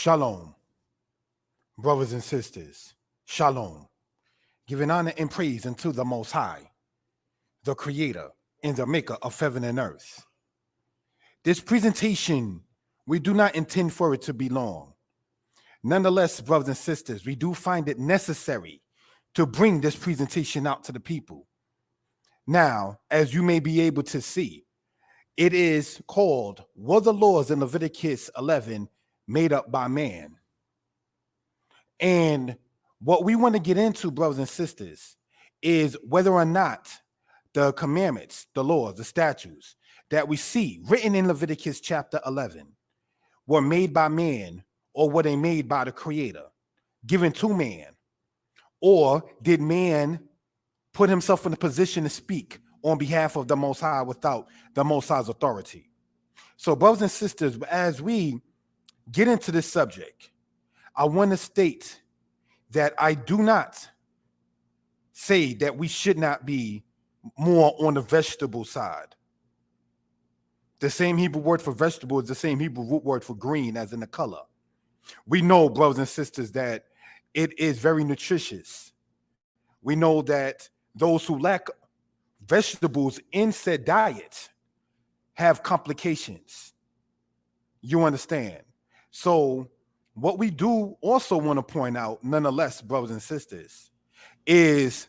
Shalom, brothers and sisters. Shalom. Giving honor and praise unto the Most High, the Creator and the Maker of heaven and earth. This presentation, we do not intend for it to be long. Nonetheless, brothers and sisters, we do find it necessary to bring this presentation out to the people. Now, as you may be able to see, it is called, Were the Laws in Leviticus 11 Made Up by Man? And what we want to get into, brothers and sisters, is whether or not the commandments, the laws, the statutes that we see written in Leviticus chapter 11 were made by man, or were they made by the Creator, given to man? Or did man put himself in a position to speak on behalf of the Most High without the Most High's authority? So, brothers and sisters, as we get into this subject, I want to state that I do not say that we should not be more on the vegetable side. The same Hebrew word for vegetable is the same Hebrew root word for green, as in the color. We know, brothers and sisters, that it is very nutritious. We know that those who lack vegetables in said diet have complications. You understand? So what we do also want to point out, nonetheless, brothers and sisters, is,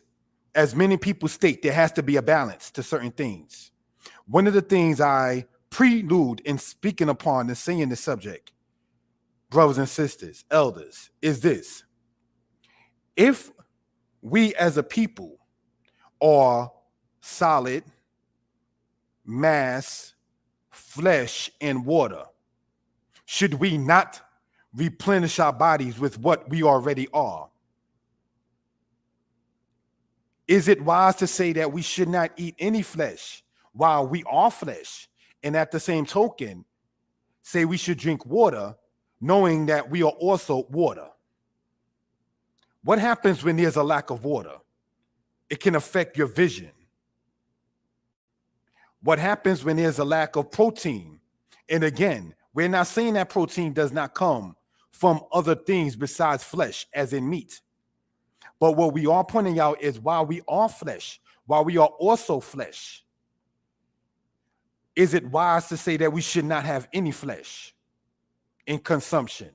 as many people state, there has to be a balance to certain things. One of the things I prelude in speaking upon and saying the subject, brothers and sisters, elders, is this: if we as a people are solid, mass, flesh, and water, should we not replenish our bodies with what we already are? Is it wise to say that we should not eat any flesh while we are flesh, and at the same token say we should drink water, knowing that we are also water? What happens when there's a lack of water? It can affect your vision. What happens when there's a lack of protein? And again, we're not saying that protein does not come from other things besides flesh, as in meat. But what we are pointing out is, while we are flesh, while we are also flesh, is it wise to say that we should not have any flesh in consumption?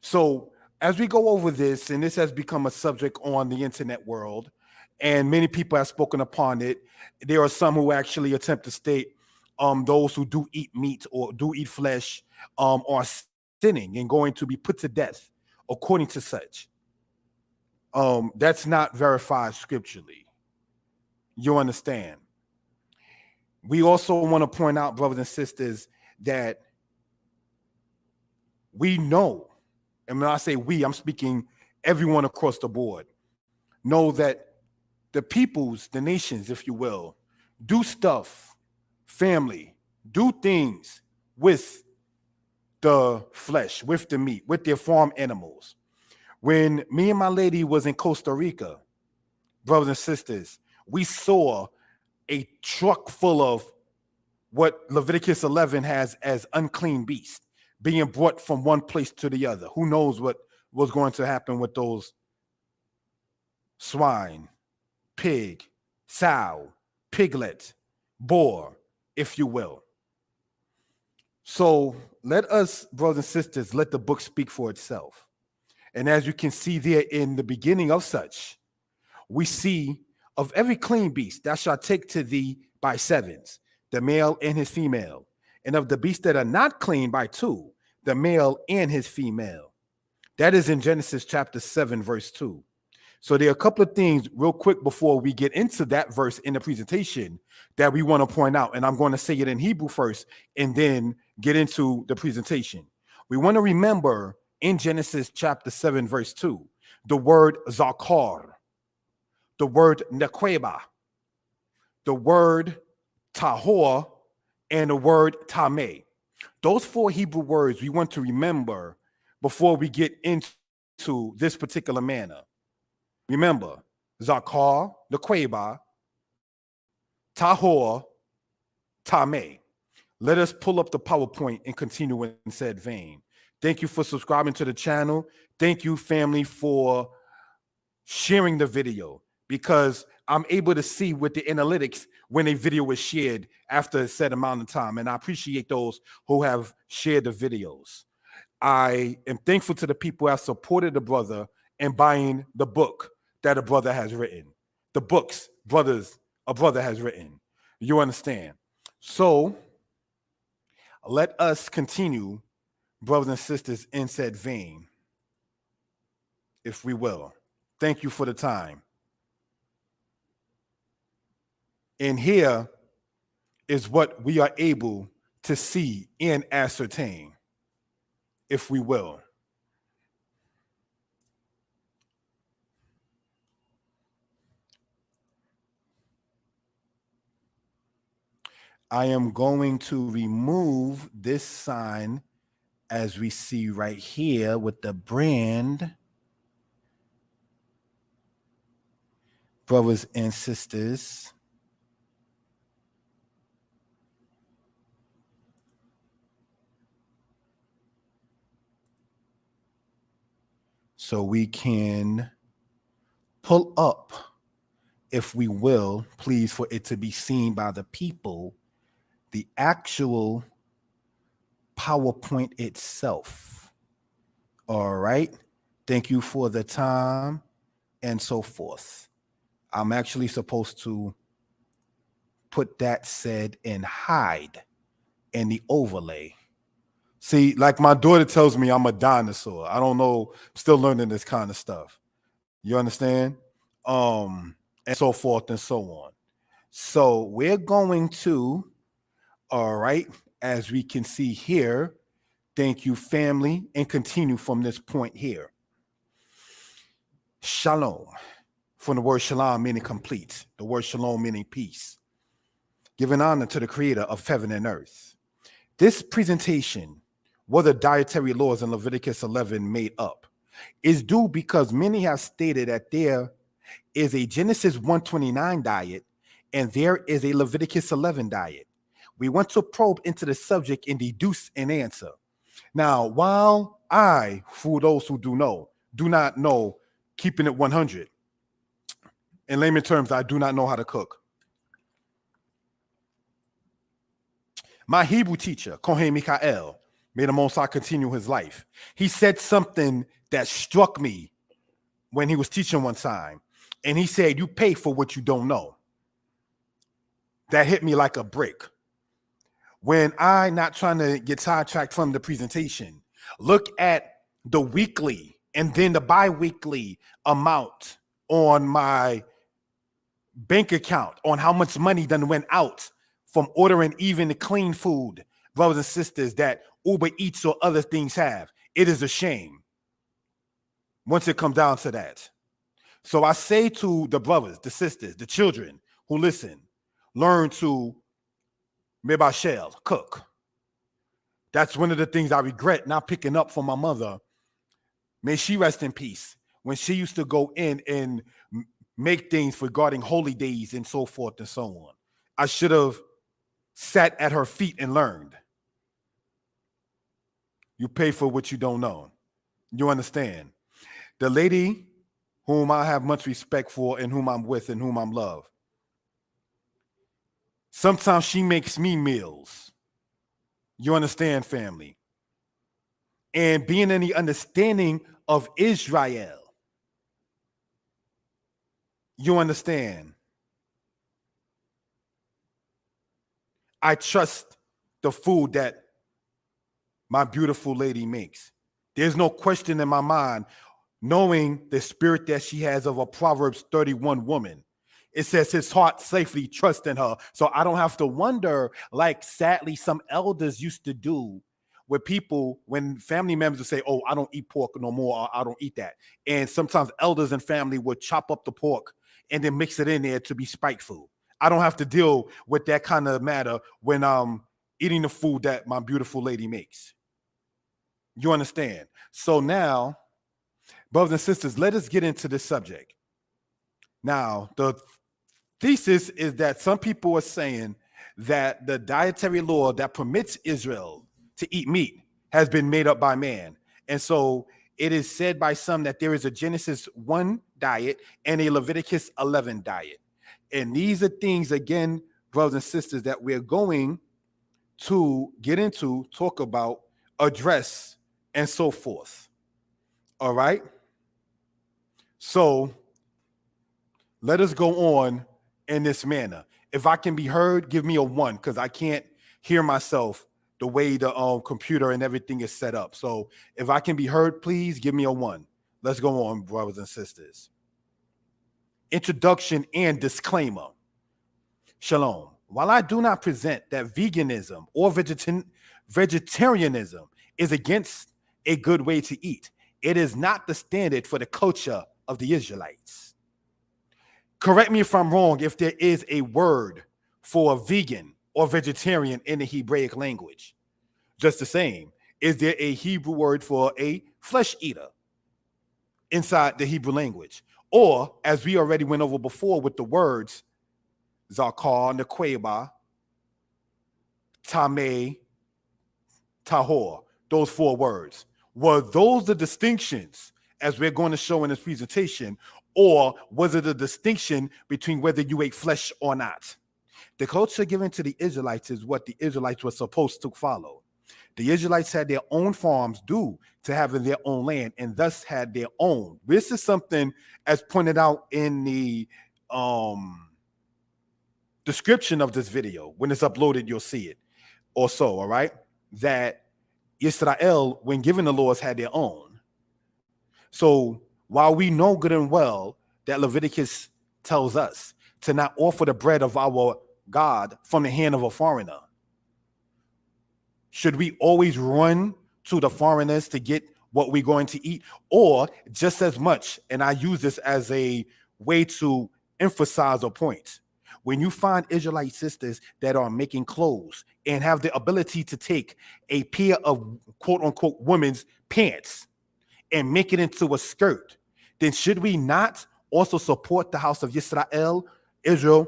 So as we go over this, and this has become a subject on the internet world, and many people have spoken upon it, there are some who actually attempt to state those who do eat meat or do eat flesh are sinning and going to be put to death according to such. That's not verified scripturally. You understand? We also want to point out, brothers and sisters, that we know, and when I say we, I'm speaking everyone across the board, know that the peoples, the nations, if you will, do stuff, family, do things with the flesh, with the meat, with their farm animals. When me and my lady was in Costa Rica, brothers and sisters, we saw a truck full of what Leviticus 11 has as unclean beasts being brought from one place to the other. Who knows what was going to happen with those swine, pig, sow, piglet, boar, if you will. So let us, brothers and sisters, let the book speak for itself. And as you can see there in the beginning of such, we see, of every clean beast thou shalt take to thee by sevens, the male and his female, and of the beasts that are not clean by two, the male and his female. That is in Genesis chapter 7, verse 2. So there are a couple of things real quick before we get into that verse in the presentation that we want to point out. And I'm going to say it in Hebrew first and then get into the presentation. We want to remember in Genesis chapter 7, verse 2, the word zakar, the word nequeba, the word tahor, and the word tameh. Those four Hebrew words we want to remember before we get into this particular manner. Remember, zakar, nequeba, tahor, tameh. Let us pull up the PowerPoint and continue in said vein. Thank you for subscribing to the channel. Thank you, family, for sharing the video, because I'm able to see with the analytics when a video is shared after a set amount of time. And I appreciate those who have shared the videos. I am thankful to the people who have supported the brother and buying the book that a brother has written. The books, a brother has written. You understand? So let us continue, brothers and sisters, in said vein, if we will. Thank you for the time. And here is what we are able to see and ascertain, if we will. I am going to remove this sign, as we see right here with the brand. Brothers and sisters, so we can pull up, if we will, please, for it to be seen by the people, the actual PowerPoint itself. All right. Thank you for the time and so forth. I'm actually supposed to put that said and hide in the overlay. See, like my daughter tells me I'm a dinosaur. I don't know. I'm still learning this kind of stuff. You understand? And so forth and so on. So we're going to, all right, as we can see here, thank you, family, and continue from this point here. Shalom, from the word shalom meaning complete, the word shalom meaning peace. Giving honor to the creator of heaven and earth. This presentation, what the dietary laws in Leviticus 11 made up, is due because many have stated that there is a Genesis 129 diet and there is a Leviticus 11 diet. We want to probe into the subject and deduce an answer. Now, while I, for those who do not know, keeping it 100, in layman terms, I do not know how to cook. My Hebrew teacher, Kohen Mikael, may the Most High continue his life. He said something that struck me when he was teaching one time. And he said, you pay for what you don't know. That hit me like a brick. When I, not trying to get sidetracked from the presentation, look at the weekly and then the bi-weekly amount on my bank account, on how much money done went out from ordering even the clean food, brothers and sisters, that Uber Eats or other things have. It is a shame once it comes down to that. So I say to the brothers, the sisters, the children who listen, learn to mebashel, cook. That's one of the things I regret not picking up from my mother. May she rest in peace. When she used to go in and make things regarding holy days and so forth and so on. I should have sat at her feet and learned. You pay for what you don't know. You understand? The lady whom I have much respect for and whom I'm with and whom I'm love, sometimes she makes me meals. You understand, family? And being in the understanding of Israel, you understand? I trust the food that my beautiful lady makes. There's no question in my mind, knowing the spirit that she has of a Proverbs 31 woman. It says his heart safely trusts in her. So I don't have to wonder, like sadly some elders used to do with people when family members would say, oh, I don't eat pork no more, or I don't eat that. And sometimes elders and family would chop up the pork and then mix it in there to be spiteful. I don't have to deal with that kind of matter when I'm eating the food that my beautiful lady makes. You understand? So now, brothers and sisters, let us get into this subject. Now, the thesis is that some people are saying that the dietary law that permits Israel to eat meat has been made up by man. And so it is said by some that there is a Genesis 1 diet and a Leviticus 11 diet. And these are things, again, brothers and sisters, that we're going to get into, talk about, address, and so forth. All right? So let us go on in this manner. If I can be heard, give me a 1, because I can't hear myself the way the computer and everything is set up. So if I can be heard, please give me a 1. Let's go on, brothers and sisters. Introduction and disclaimer. Shalom. While I do not present that veganism or vegetarianism is against a good way to eat, it is not the standard for the culture of the Israelites. Correct me if I'm wrong if there is a word for vegan or vegetarian in the Hebraic language. Just the same, is there a Hebrew word for a flesh eater inside the Hebrew language? Or, as we already went over before with the words Zakar, Nequeba, Tameh, Tahor, those 4 words. Were those the distinctions, as we're going to show in this presentation, or was it a distinction between whether you ate flesh or not? The culture given to the Israelites is what the Israelites were supposed to follow. The Israelites had their own farms due to having their own land, and thus had their own. This is something, as pointed out in the description of this video. When it's uploaded, you'll see it also, all right? That Israel, when given the laws, had their own. So while we know good and well that Leviticus tells us to not offer the bread of our God from the hand of a foreigner, should we always run to the foreigners to get what we're going to eat? Or just as much, and I use this as a way to emphasize a point, when you find Israelite sisters that are making clothes and have the ability to take a pair of quote unquote women's pants and make it into a skirt, then should we not also support the house of Israel,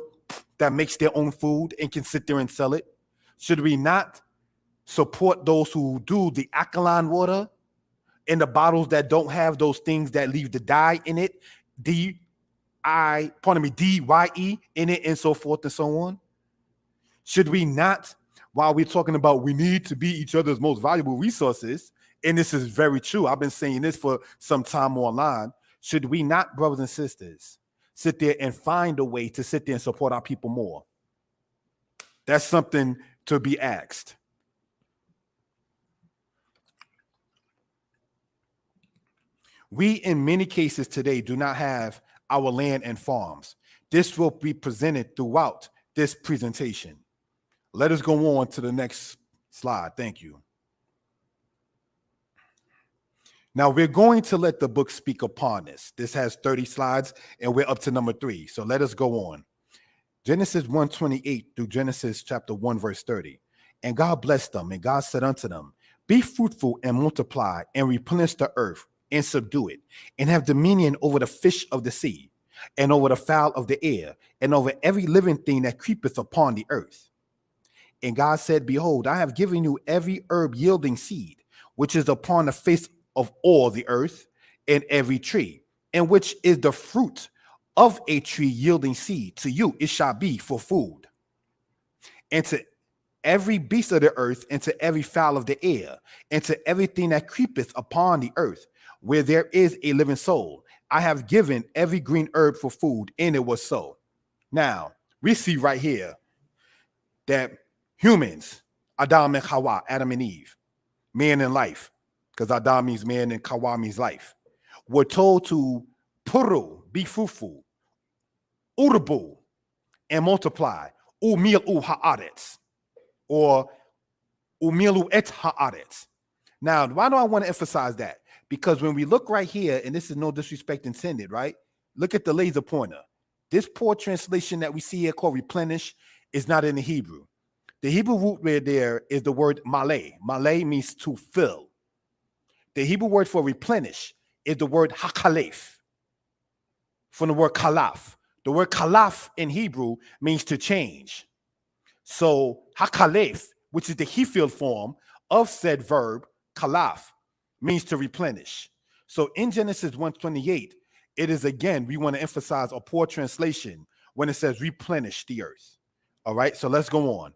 that makes their own food and can sit there and sell it? Should we not support those who do the alkaline water in the bottles that don't have those things that leave the dye in it, DYE in it, and so forth and so on? Should we not, while we're talking about we need to be each other's most valuable resources, and this is very true, I've been saying this for some time online, should we not, brothers and sisters, sit there and find a way to sit there and support our people more? That's something to be asked. We, in many cases today, do not have our land and farms. This will be presented throughout this presentation. Let us go on to the next slide. Thank you. Now, we're going to let the book speak upon this. This has 30 slides, and we're up to number 3. So let us go on. Genesis 1:28 through Genesis chapter 1, verse 30. And God blessed them, and God said unto them, be fruitful and multiply, and replenish the earth, and subdue it, and have dominion over the fish of the sea, and over the fowl of the air, and over every living thing that creepeth upon the earth. And God said, behold, I have given you every herb yielding seed, which is upon the face of all the earth, and every tree, and which is the fruit of a tree yielding seed. To you it shall be for food. And to every beast of the earth, and to every fowl of the air, and to everything that creepeth upon the earth, where there is a living soul, I have given every green herb for food, and it was so. Now, we see right here that humans, Adam and Hawa, Adam and Eve, man and life, because Adam means man and Hawa means life, were told to puru, be fruitful, urubu, and multiply, umilu haaretz, or umilu et haaretz. Now, why do I want to emphasize that? Because when we look right here, and this is no disrespect intended, right? Look at the laser pointer. This poor translation that we see here called replenish is not in the Hebrew. The Hebrew root word there is the word maleh. Maleh means to fill. The Hebrew word for replenish is the word hakalef, from the word kalaf. The word kalaf in Hebrew means to change. So hakalef, which is the he-filled form of said verb, Kalaf means to replenish. So in Genesis 1:28, it is again, we want to emphasize a poor translation when it says replenish the earth. All right, so let's go on.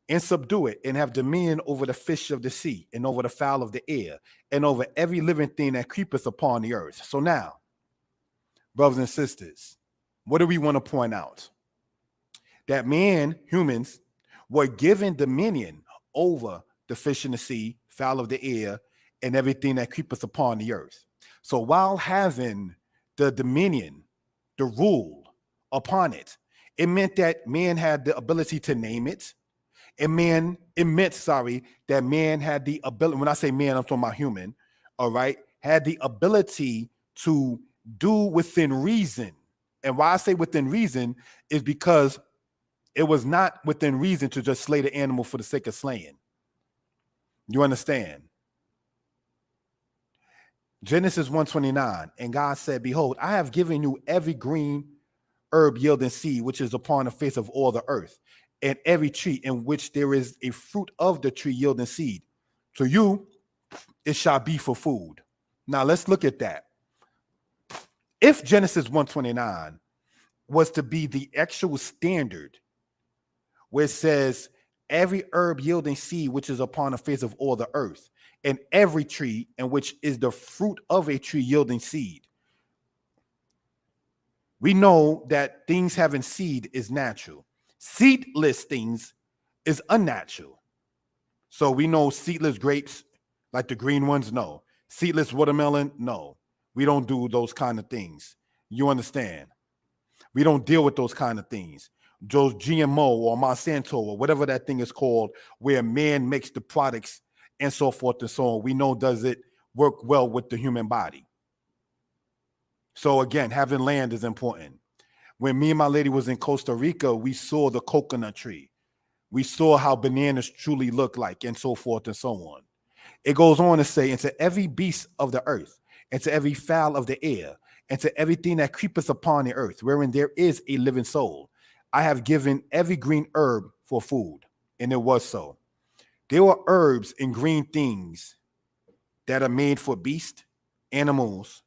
And subdue it, and have dominion over the fish of the sea, and over the fowl of the air, and over every living thing that creepeth upon the earth. So now, brothers and sisters, what do we want to point out? That humans, were given dominion over the fish in the sea, fowl of the air, and everything that creepeth upon the earth. So while having the dominion, the rule upon it, it meant that man had the ability to name it. It meant that man had the ability, when I say man, I'm talking about human, all right, had the ability to do within reason. And why I say within reason is because it was not within reason to just slay the animal for the sake of slaying. You understand? Genesis 1:29, and God said, behold, I have given you every green herb yielding seed, which is upon the face of all the earth, and every tree in which there is a fruit of the tree yielding seed. To you, it shall be for food. Now let's look at that. If Genesis 1:29 was to be the actual standard, where it says every herb yielding seed which is upon the face of all the earth, and every tree in which is the fruit of a tree yielding seed, we know that things having seed is natural. Seedless things is unnatural. So we know seedless grapes, like the green ones, no. Seedless watermelon, no. We don't do those kind of things. You understand? We don't deal with those kind of things. Those GMO or Monsanto or whatever that thing is called, where man makes the products and so forth and so on. We know, does it work well with the human body? So again, having land is important. When me and my lady was in Costa Rica, we saw the coconut tree. We saw how bananas truly look like, and so forth and so on. It goes on to say, and to every beast of the earth, and to every fowl of the air, and to everything that creepeth upon the earth, wherein there is a living soul, I have given every green herb for food. And it was so. There were herbs and green things that are made for beasts, animals,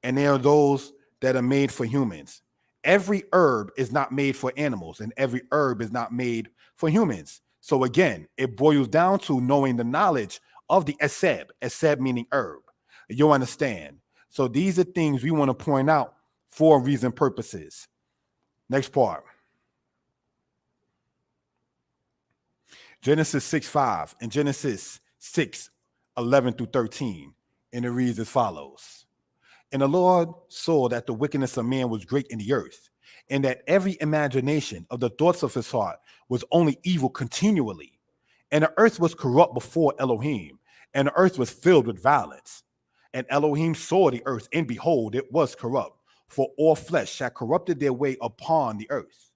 and there are those that are made for humans. Every herb is not made for animals, and every herb is not made for humans. So again, it boils down to knowing the knowledge of the eseb meaning herb. You understand? So these are things we want to point out for reason purposes. Next part. Genesis 6:5 and Genesis 6:11 through 13. And it reads as follows. And the Lord saw that the wickedness of man was great in the earth, and that every imagination of the thoughts of his heart was only evil continually. And the earth was corrupt before Elohim, and the earth was filled with violence. And Elohim saw the earth, and behold, it was corrupt, for all flesh had corrupted their way upon the earth.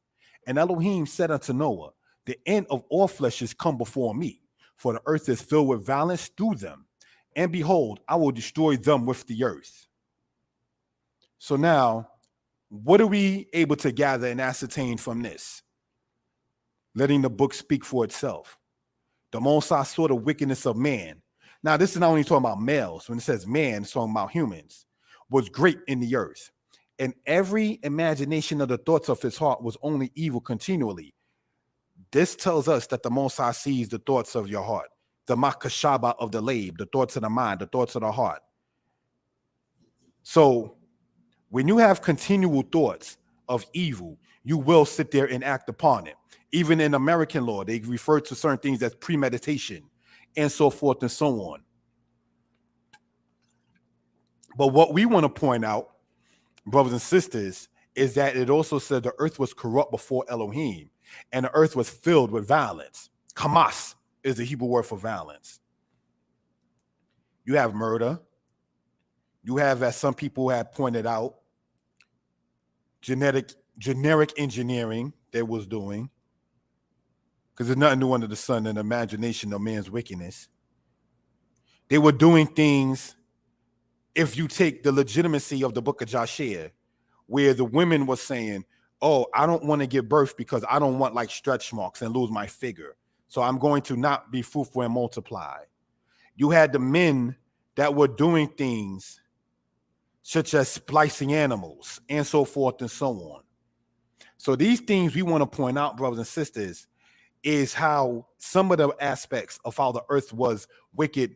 And Elohim said unto Noah, the end of all flesh is come before me, for the earth is filled with violence through them. And behold, I will destroy them with the earth. So now, what are we able to gather and ascertain from this? Letting the book speak for itself. The Most High saw the wickedness of man. Now, this is not only talking about males. When it says man, it's talking about humans. Was great in the earth. And every imagination of the thoughts of his heart was only evil continually. This tells us that the Most High sees the thoughts of your heart. The makashaba of the lab, the thoughts of the mind, the thoughts of the heart. So, when you have continual thoughts of evil, you will sit there and act upon it. Even in American law, they refer to certain things as premeditation and so forth and so on. But what we want to point out, brothers and sisters, is that it also said the earth was corrupt before Elohim, and the earth was filled with violence. Kamas is the Hebrew word for violence. You have murder. You have, as some people have pointed out, generic engineering they was doing, because there's nothing new under the sun than the imagination of man's wickedness. They were doing things, if you take the legitimacy of the book of Joshua, where the women were saying, oh, I don't want to give birth because I don't want like stretch marks and lose my figure. So I'm going to not be fruitful and multiply. You had the men that were doing things such as splicing animals and so forth and so on. So these things we want to point out, brothers and sisters, is how some of the aspects of how the earth was wicked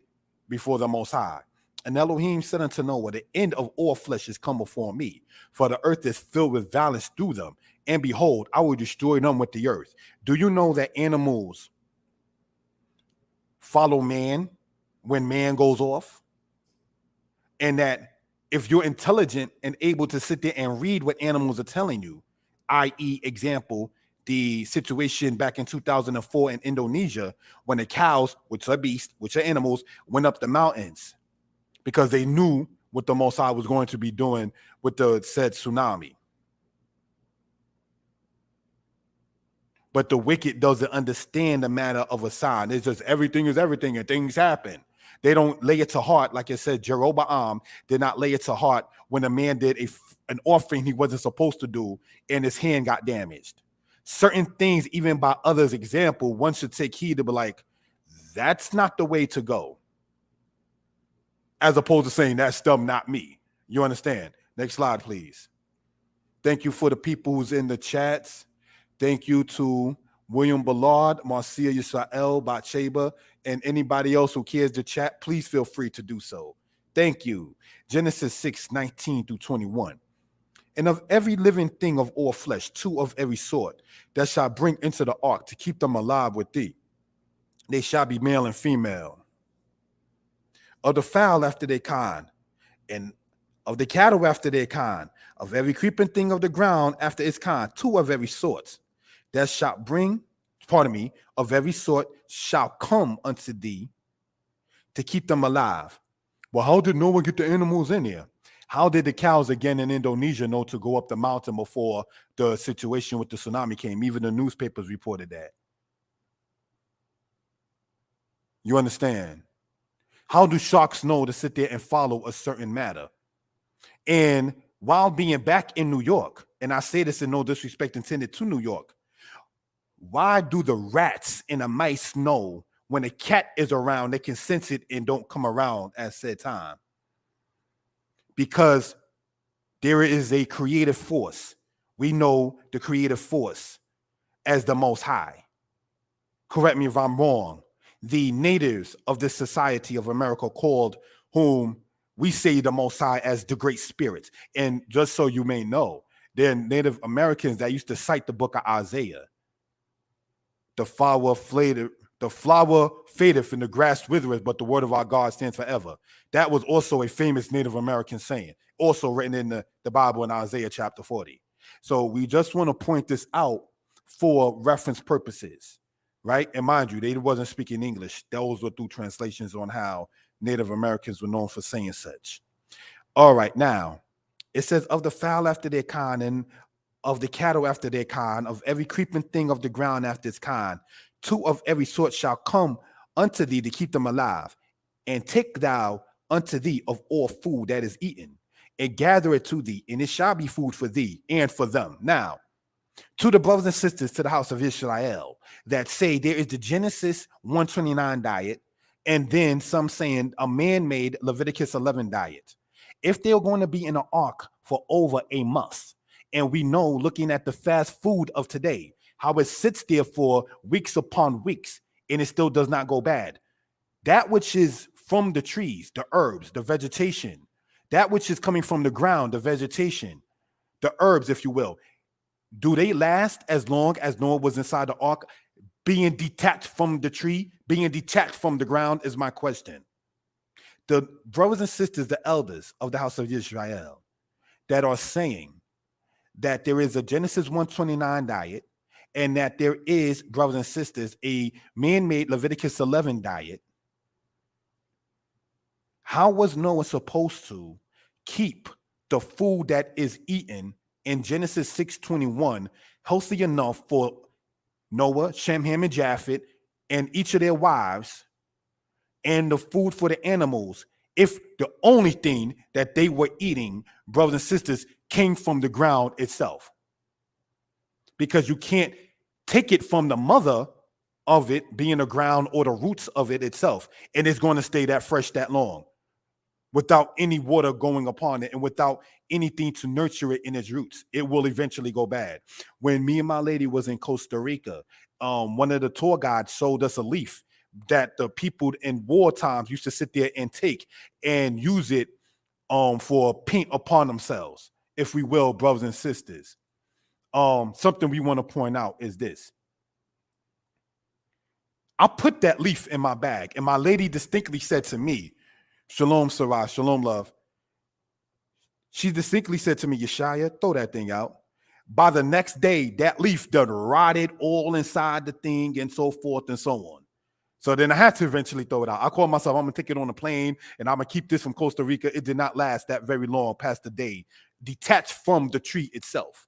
before the Most High. And Elohim said unto Noah, the end of all flesh is come before me, for the earth is filled with violence through them. And behold, I will destroy them with the earth. Do you know that animals follow man when man goes off? And that if you're intelligent and able to sit there and read what animals are telling you, i.e., example, the situation back in 2004 in Indonesia when the cows, which are beasts, which are animals, went up the mountains because they knew what the Most High was going to be doing with the said tsunami. But the wicked doesn't understand the matter of a sign. It's just everything is everything and things happen. They don't lay it to heart. Like it said, Jeroboam did not lay it to heart when a man did an offering he wasn't supposed to do and his hand got damaged. Certain things, even by others' example, one should take heed to be like, that's not the way to go. As opposed to saying, that's them, not me. You understand? Next slide, please. Thank you for the people who's in the chats. Thank you to William Ballard, Marcia Yisrael, Batsheba, and anybody else who cares to chat. Please feel free to do so. Thank you. Genesis 6:19-21. And of every living thing of all flesh, 2 of every sort, that shall bring into the ark to keep them alive with thee. They shall be male and female. Of the fowl after their kind, and of the cattle after their kind, of every creeping thing of the ground after its kind, 2 of every sort, that shall bring, of every sort shall come unto thee to keep them alive. Well, how did Noah get the animals in here? How did the cows again in Indonesia know to go up the mountain before the situation with the tsunami came? Even the newspapers reported that. You understand? How do sharks know to sit there and follow a certain matter? And while being back in New York, and I say this in no disrespect intended to New York, why do the rats and the mice know when a cat is around, they can sense it and don't come around at said time? Because there is a creative force. We know the creative force as the Most High. Correct me if I'm wrong. The natives of this society of America called whom we say the Most High as the Great Spirit. And just so you may know, they're Native Americans that used to cite the book of Isaiah. The flower fadeth and the grass withereth, but the word of our God stands forever. That was also a famous Native American saying, also written in the Bible in Isaiah chapter 40. So we just want to point this out for reference purposes, right? And mind you, they wasn't speaking English. Those were through translations on how Native Americans were known for saying such. All right, now, it says, of the fowl after their kind, and of the cattle after their kind, of every creeping thing of the ground after its kind, 2 of every sort shall come unto thee to keep them alive. And take thou unto thee of all food that is eaten, and gather it to thee, and it shall be food for thee and for them. Now, to the brothers and sisters to the house of Israel that say there is the Genesis 129 diet, and then some saying a man-made Leviticus 11 diet. If they're going to be in an ark for over a month, and we know, looking at the fast food of today, how it sits there for weeks upon weeks, and it still does not go bad. That which is from the trees, the herbs, the vegetation, that which is coming from the ground, the vegetation, the herbs, if you will, do they last as long as Noah was inside the ark? Being detached from the tree, being detached from the ground is my question. The brothers and sisters, the elders of the house of Israel that are saying that there is a Genesis 129 diet, and that there is, brothers and sisters, a man-made Leviticus 11 diet. How was Noah supposed to keep the food that is eaten in Genesis 6:21 healthy enough for Noah, Shem, Ham, and Japheth, and each of their wives, and the food for the animals, if the only thing that they were eating, brothers and sisters, came from the ground itself? Because you can't take it from the mother of it be in the ground or the roots of it itself, and it's going to stay that fresh that long without any water going upon it and without anything to nurture it in its roots. It will eventually go bad. When me and my lady was in Costa Rica, one of the tour guides showed us a leaf that the people in war times used to sit there and take and use it for paint upon themselves, if we will, brothers and sisters. Something we want to point out is this. I put that leaf in my bag, and my lady distinctly said to me, Shalom, Sarah, Shalom, love. She distinctly said to me, Yeshaya, throw that thing out. By the next day, that leaf done rotted all inside the thing and so forth and so on. So then I had to eventually throw it out. I called myself, I'm going to take it on a plane, and I'm going to keep this from Costa Rica. It did not last that very long past the day, detached from the tree itself.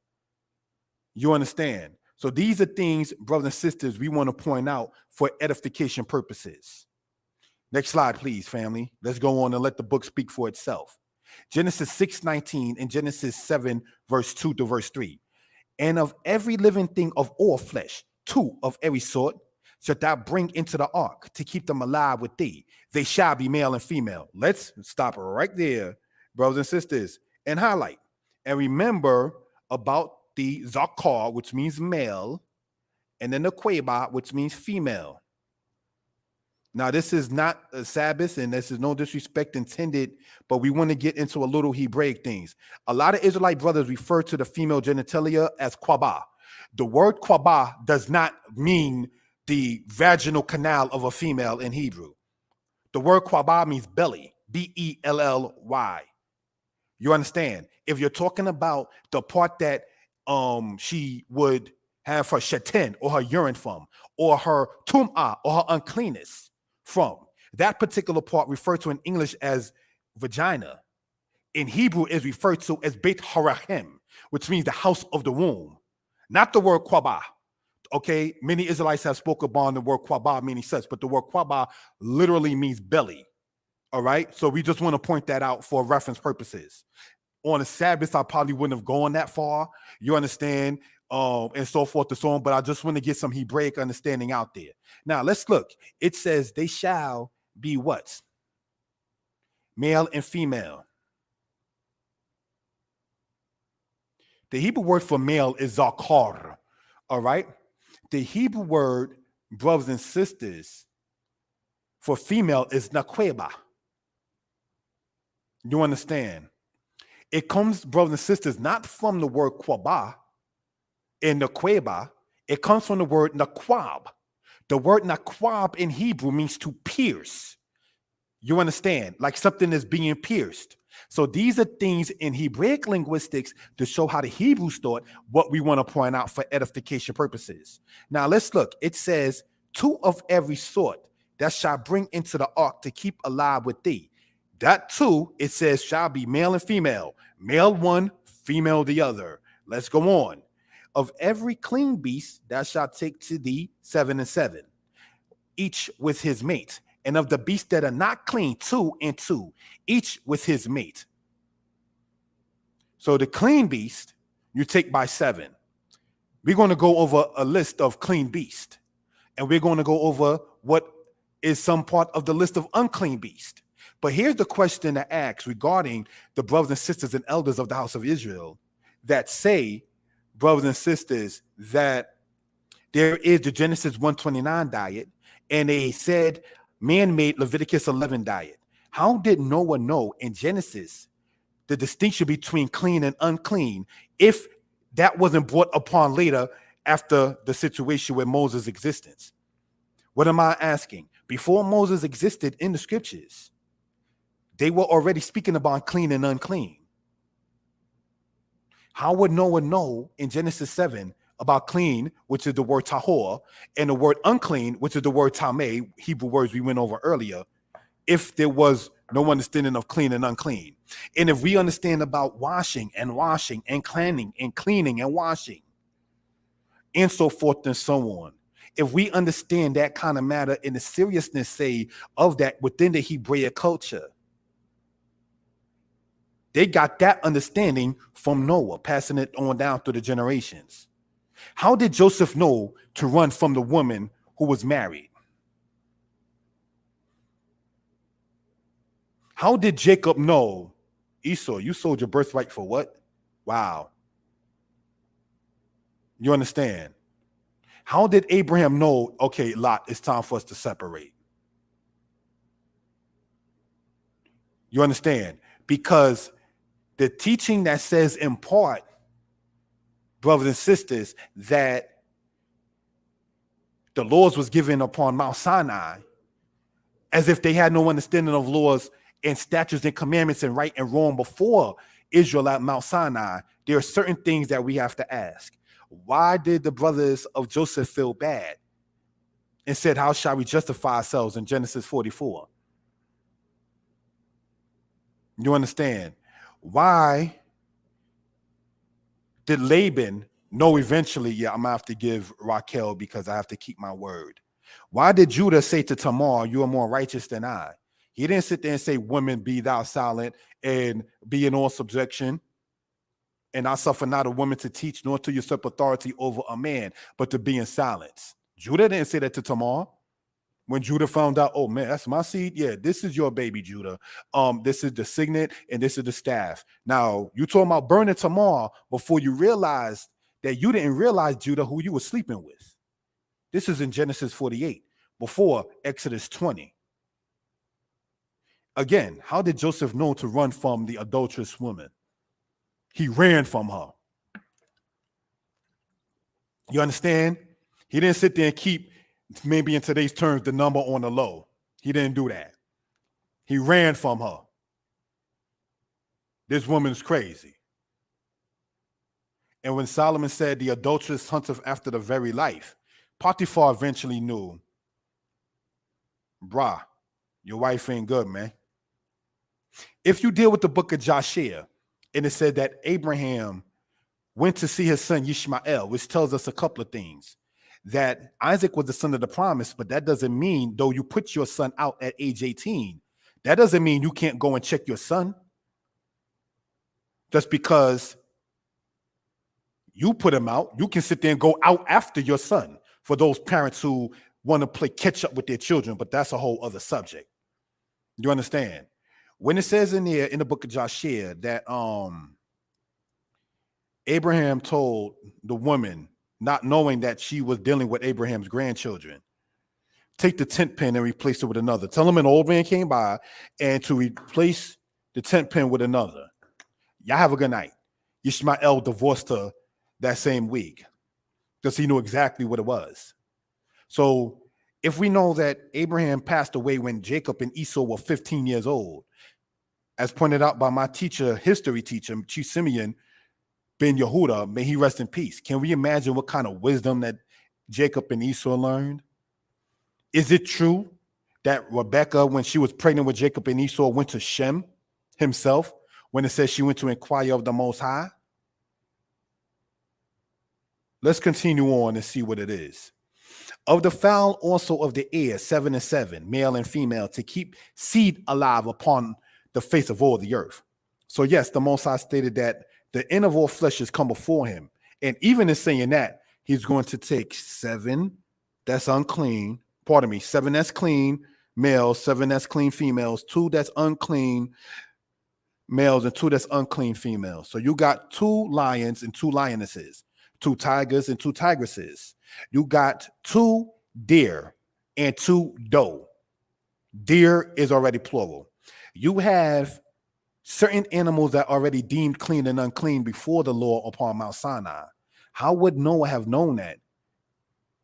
You understand? So these are things, brothers and sisters, we want to point out for edification purposes. Next slide, please, family. Let's go on and let the book speak for itself. Genesis 6:19 and Genesis 7, verse 2 to verse 3. And of every living thing of all flesh, 2 of every sort, shalt thou bring into the ark to keep them alive with thee. They shall be male and female. Let's stop right there, brothers and sisters, and highlight. And remember about the zakar, which means male, and then the queba, which means female. Now, this is not a Sabbath, and this is no disrespect intended, but we want to get into a little Hebraic things. A lot of Israelite brothers refer to the female genitalia as quaba. The word quaba does not mean the vaginal canal of a female in Hebrew. The word quaba means belly, B-E-L-L-Y. You understand? If you're talking about the part that she would have her shaten or her urine from, or her tum'ah or her uncleanness from, that particular part referred to in English as vagina. In Hebrew is referred to as Beit Harachem, which means the house of the womb, not the word quaba. Okay, many Israelites have spoken upon the word quaba meaning such, but the word quaba literally means belly. All right, so we just want to point that out for reference purposes. On a Sabbath, I probably wouldn't have gone that far, you understand, and so forth and so on, but I just want to get some Hebraic understanding out there. Now, let's look. It says they shall be what? Male and female. The Hebrew word for male is zakar, all right? The Hebrew word, brothers and sisters, for female is naqueba. You understand? It comes, brothers and sisters, not from the word quaba in naqueba. It comes from the word naquab. The word naquab in Hebrew means to pierce. You understand? Like something is being pierced. So these are things in Hebraic linguistics to show how the Hebrews thought, what we want to point out for edification purposes. Now let's look. It says, 2 of every sort that shall bring into the ark to keep alive with thee. That 2, it says, shall be male and female. Male one, female the other. Let's go on. Of every clean beast thou shalt take to thee 7 and 7, each with his mate. And of the beasts that are not clean, 2 and 2, each with his mate. So the clean beast, you take by 7. We're going to go over a list of clean beasts. And we're going to go over what is some part of the list of unclean beasts. But here's the question to ask regarding the brothers and sisters and elders of the house of Israel that say, brothers and sisters, that there is the Genesis 129 diet, and they said man-made Leviticus 11 diet. How did Noah know in Genesis the distinction between clean and unclean if that wasn't brought upon later after the situation with Moses' existence? What am I asking? Before Moses existed in the scriptures, they were already speaking about clean and unclean. How would Noah know in Genesis 7 about clean, which is the word tahor, and the word unclean, which is the word tameh, Hebrew words we went over earlier, if there was no understanding of clean and unclean? And if we understand about washing and cleaning and washing, and so forth and so on, if we understand that kind of matter and the seriousness, say, of that within the Hebraic culture, they got that understanding from Noah, passing it on down through the generations. How did Joseph know to run from the woman who was married. How did Jacob know, Esau, you sold your birthright for what? Wow. You understand? How did Abraham know, okay, Lot, it's time for us to separate? You understand? Because the teaching that says in part, brothers and sisters, that the laws was given upon Mount Sinai, as if they had no understanding of laws and statutes and commandments and right and wrong before Israel at Mount Sinai. There are certain things that we have to ask. Why did the brothers of Joseph feel bad and said, how shall we justify ourselves in Genesis 44? You understand? Why did Laban know eventually, yeah, I'm going to have to give Raquel because I have to keep my word? Why did Judah say to Tamar, you are more righteous than I? He didn't sit there and say, women, be thou silent and be in all subjection. And I suffer not a woman to teach, nor to usurp authority over a man, but to be in silence. Judah didn't say that to Tamar. When Judah found out, oh man, that's my seed. Yeah, this is your baby, Judah. This is the signet and this is the staff. Now, you talking about burning Tamar before you realized that you didn't realize, Judah, who you were sleeping with. This is in Genesis 48, before Exodus 20. Again, how did Joseph know to run from the adulterous woman? He ran from her. You understand? He didn't sit there and keep, maybe in today's terms, the number on the low. He didn't do that. He ran from her. This woman's crazy. And when Solomon said the adulteress hunteth after the very life, Potiphar eventually knew, brah, your wife ain't good, man. If you deal with the book of Joshua, and it said that Abraham went to see his son Ishmael, which tells us a couple of things. That Isaac was the son of the promise, but that doesn't mean, though you put your son out at age 18, that doesn't mean you can't go and check your son. Just because you put him out, you can sit there and go out after your son, for those parents who want to play catch up with their children, but that's a whole other subject. You understand? When it says in there in the book of Joshua that Abraham told the woman, not knowing that she was dealing with Abraham's grandchildren, take the tent pin and replace it with another. Tell him an old man came by and to replace the tent pin with another. Y'all have a good night. Ishmael divorced her that same week because he knew exactly what it was. So if we know that Abraham passed away when Jacob and Esau were 15 years old, as pointed out by my teacher, history teacher, Chief Simeon Ben Yehuda, may he rest in peace. Can we imagine what kind of wisdom that Jacob and Esau learned? Is it true that Rebekah, when she was pregnant with Jacob and Esau, went to Shem himself when it says she went to inquire of the Most High? Let's continue on and see what it is. Of the fowl also of the air, 7 and 7, male and female, to keep seed alive upon the face of all the earth. So yes, the Most High stated that the end of all flesh has come before him. And even in saying that, he's going to take 7 that's unclean, 7 that's clean males, 7 that's clean females, 2 that's unclean males, and 2 that's unclean females. So you got 2 lions and 2 lionesses, 2 tigers and 2 tigresses. You got 2 deer and 2 doe. Deer is already plural. You have certain animals that are already deemed clean and unclean before the law upon Mount Sinai. How would Noah have known that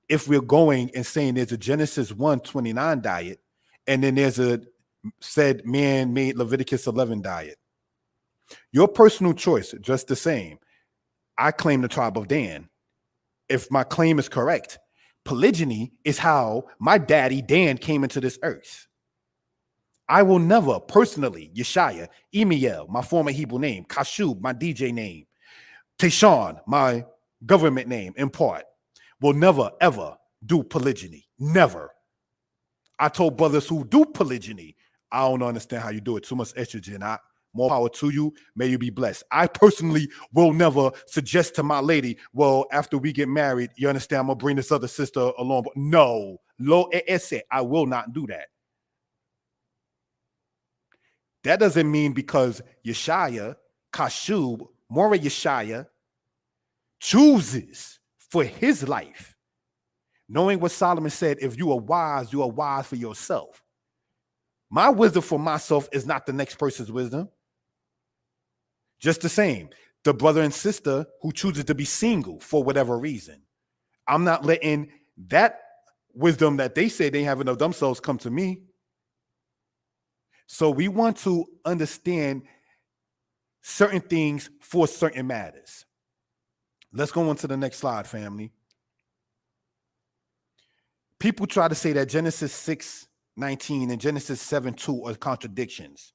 if we're going and saying there's a Genesis 1:29 diet and then there's a said man-made Leviticus 11 diet? Your personal choice, just the same. I claim the tribe of Dan. If my claim is correct, polygyny is how my daddy Dan came into this earth. I will never personally, Yeshaya, Emiel, my former Hebrew name, Kashub, my DJ name, Teshon, my government name, in part, will never, ever do polygyny. Never. I told brothers who do polygyny, I don't understand how you do it. Too much estrogen. More power to you. May you be blessed. I personally will never suggest to my lady, well, after we get married, you understand, I'm going to bring this other sister along. But no, Lo ese, I will not do that. That doesn't mean because Yeshaya, Kashub, Mora Yeshaya chooses for his life, knowing what Solomon said, if you are wise for yourself. My wisdom for myself is not the next person's wisdom. Just the same, the brother and sister who chooses to be single for whatever reason, I'm not letting that wisdom that they say they have of themselves come to me. So we want to understand certain things for certain matters. Let's go on to the next slide, family. People try to say that Genesis 6:19 and Genesis 7:2 are contradictions.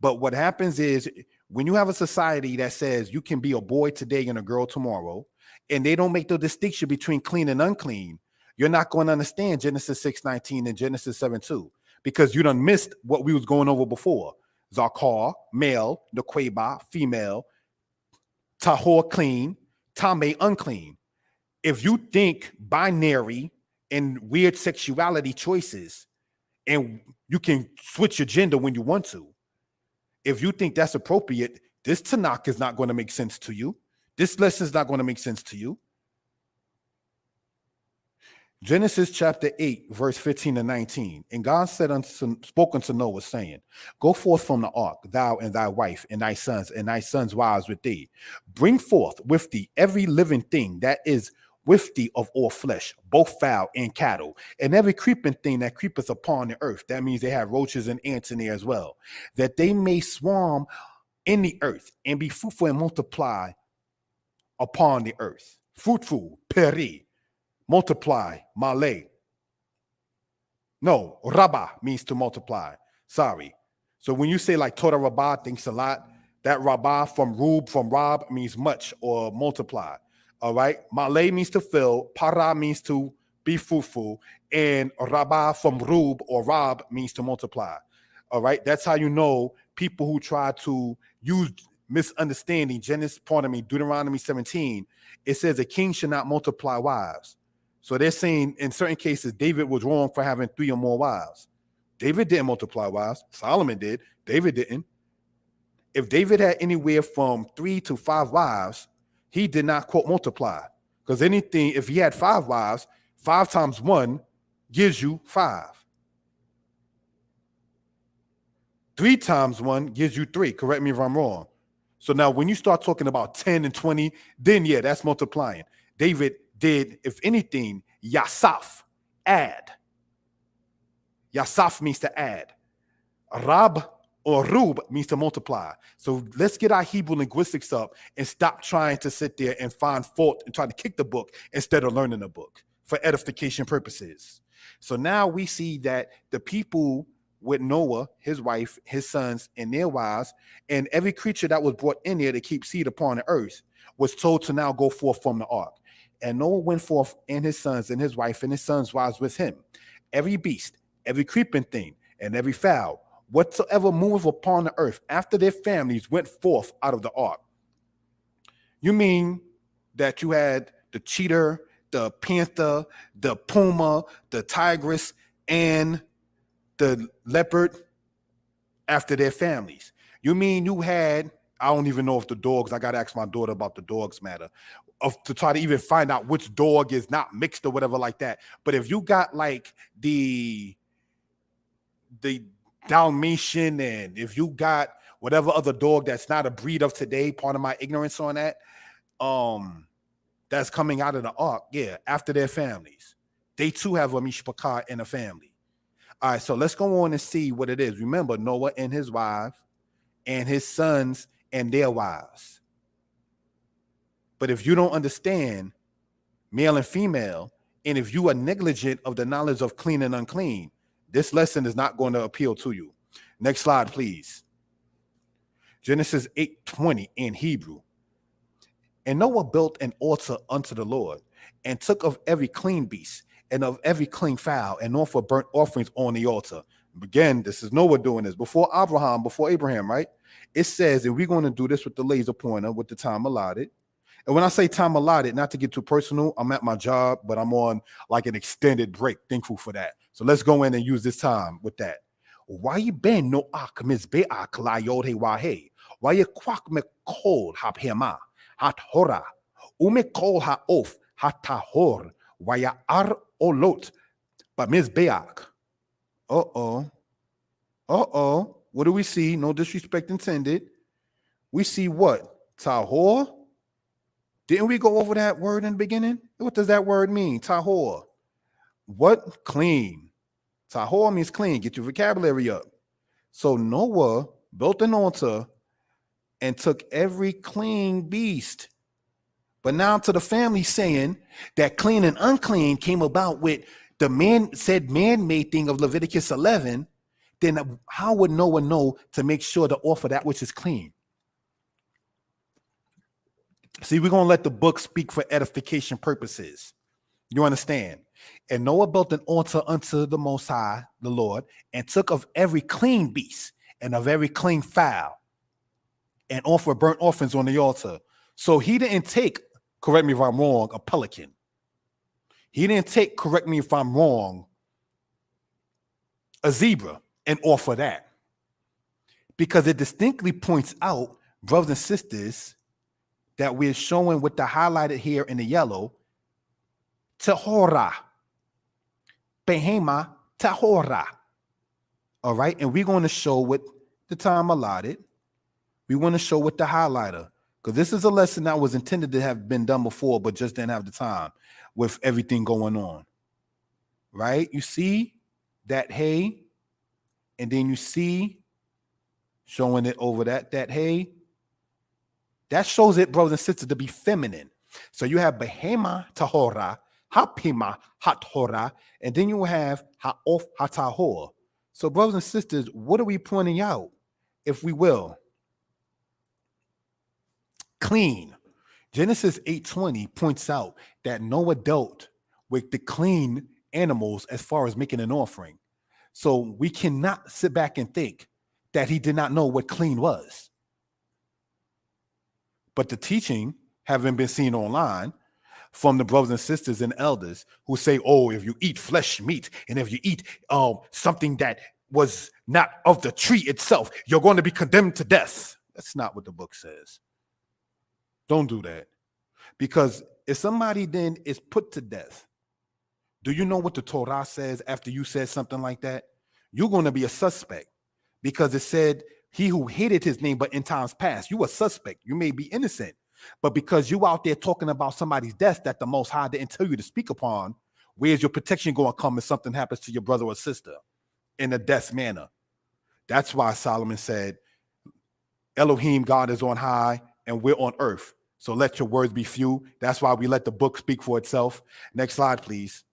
But what happens is when you have a society that says you can be a boy today and a girl tomorrow, and they don't make the distinction between clean and unclean, you're not going to understand Genesis 6:19 and Genesis 7:2 because you done missed what we was going over before. Zakar, male, Nequeba, female, Tahor, clean, Tame, unclean. If you think binary and weird sexuality choices, and you can switch your gender when you want to, if you think that's appropriate, this Tanakh is not going to make sense to you. This lesson is not going to make sense to you. Genesis chapter 8, verse 15 to 19. And God said spoke unto Noah, saying, go forth from the ark, thou and thy wife, and thy sons' wives with thee. Bring forth with thee every living thing that is with thee of all flesh, both fowl and cattle, and every creeping thing that creepeth upon the earth. That means they have roaches and ants in there as well, that they may swarm in the earth and be fruitful and multiply upon the earth. Fruitful, peri. Multiply, Malay. No, Rabba means to multiply. Sorry. So when you say like Torah Rabbah, thanks a lot, that Rabbah from Rab means much or multiply. All right. Malay means to fill. Para means to be fruitful. And Rabba from Rub or Rab means to multiply. All right. That's how you know people who try to use misunderstanding. Deuteronomy 17. It says a king should not multiply wives. So they're saying in certain cases, David was wrong for having 3 or more wives. David didn't multiply wives. Solomon did. David didn't. If David had anywhere from 3 to 5 wives, he did not, quote, multiply. Because anything, if he had 5 wives, 5 times 1 gives you 5. 3 times 1 gives you 3. Correct me if I'm wrong. So now when you start talking about 10 and 20, then yeah, that's multiplying. David did, if anything, Yasaf, add. Yasaf means to add. Rab or Rub means to multiply. So let's get our Hebrew linguistics up and stop trying to sit there and find fault and try to kick the book instead of learning the book for edification purposes. So now we see that the people with Noah, his wife, his sons, and their wives, and every creature that was brought in there to keep seed upon the earth was told to now go forth from the ark. And Noah went forth and his sons and his wife and his sons' wives with him. Every beast, every creeping thing, and every fowl, whatsoever moveth upon the earth after their families went forth out of the ark. You mean that you had the cheetah, the panther, the puma, the tigress, and the leopard after their families? You mean you had, I don't even know if the dogs, I got to ask my daughter about the dogs matter, to try to even find out which dog is not mixed or whatever like that. But if you got like the Dalmatian, and if you got whatever other dog that's not a breed of today, part of my ignorance on that, that's coming out of the ark, yeah, after their families, they too have a mishpachah in a family. All right, so let's go on and see what it is. Remember, Noah and his wife and his sons and their wives. But if you don't understand male and female, and if you are negligent of the knowledge of clean and unclean, this lesson is not going to appeal to you. Next slide, please. Genesis 8:20 in Hebrew. And Noah built an altar unto the Lord, and took of every clean beast and of every clean fowl, and offered burnt offerings on the altar. Again, this is Noah doing this before Abraham, right? It says, and we're going to do this with the laser pointer with the time allotted. And when I say time allotted, not to get too personal, I'm at my job, but I'm on like an extended break. Thankful for that. So let's go in and use this time with that. Why you been no ak mizbeak layod he wahe? Why you quack me cold hap hema hat hora? Ume kol ha off hatahor? Why ya ar olot? But mizbeak. Uh-oh. Uh-oh. What do we see? No disrespect intended. We see what? Tahor? Didn't we go over that word in the beginning? What does that word mean? Tahor. What? Clean. Tahor means clean. Get your vocabulary up. So Noah built an altar and took every clean beast. But now to the family saying that clean and unclean came about with the man-made thing of Leviticus 11, then how would Noah know to make sure to offer that which is clean? See, we're going to let the book speak for edification purposes. You understand? And Noah built an altar unto the Most High, the Lord, and took of every clean beast and of every clean fowl and offered burnt offerings on the altar. So he didn't take, correct me if I'm wrong, a pelican. He didn't take, correct me if I'm wrong, a zebra and offer that. Because it distinctly points out, brothers and sisters, that we're showing with the highlighted here in the yellow, tahora, behema tahora. All right, and we're going to show with the time allotted. We want to show with the highlighter, because this is a lesson that was intended to have been done before, but just didn't have the time with everything going on. Right? You see that hay, and then you see showing it over that hay. That shows it, brothers and sisters, to be feminine. So you have behema tahora, hapima hathora, and then you have ha'of hatahor. So, brothers and sisters, what are we pointing out, if we will? Clean. Genesis 8:20 points out that Noah dealt with the clean animals as far as making an offering. So we cannot sit back and think that he did not know what clean was. But the teaching, having been seen online from the brothers and sisters and elders who say, oh, if you eat flesh meat, and if you eat something that was not of the tree itself, you're going to be condemned to death. That's not what the book says. Don't do that. Because if somebody then is put to death, do you know what the Torah says after you said something like that? You're going to be a suspect, because it said, he who hated his name, but in times past, you a suspect. You may be innocent, but because you out there talking about somebody's death that the Most High didn't tell you to speak upon, where's your protection going to come if something happens to your brother or sister in a death manner? That's why Solomon said, Elohim, God is on high, and we're on earth. So let your words be few. That's why we let the book speak for itself. Next slide, please.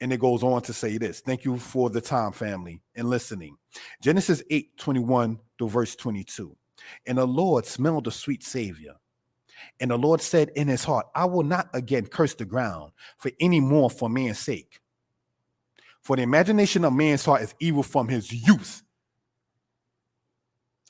And it goes on to say this. Thank you for the time, family, and listening. Genesis 8:21 to verse 22. And the Lord smelled the sweet savior. And the Lord said in his heart, I will not again curse the ground for any more for man's sake. For the imagination of man's heart is evil from his youth.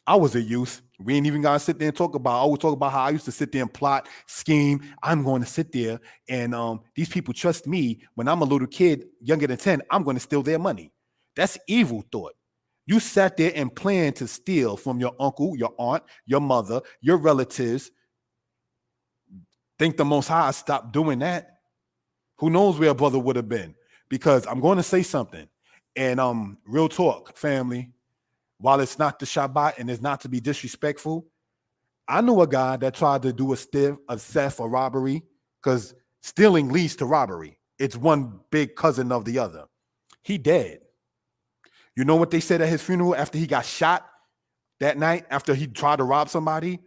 I was a youth. We ain't even got to sit there and talk about, I always talk about how I used to sit there and plot, scheme. I'm going to sit there and these people trust me when I'm a little kid, younger than 10, I'm going to steal their money. That's evil thought. You sat there and planned to steal from your uncle, your aunt, your mother, your relatives. Think the Most High stopped doing that? Who knows where a brother would have been? Because I'm going to say something. And real talk, family. While it's not the Shabbat and it's not to be disrespectful, I knew a guy that tried to do a theft or robbery, because stealing leads to robbery. It's one big cousin of the other. He dead. You know what they said at his funeral after he got shot that night, after he tried to rob somebody?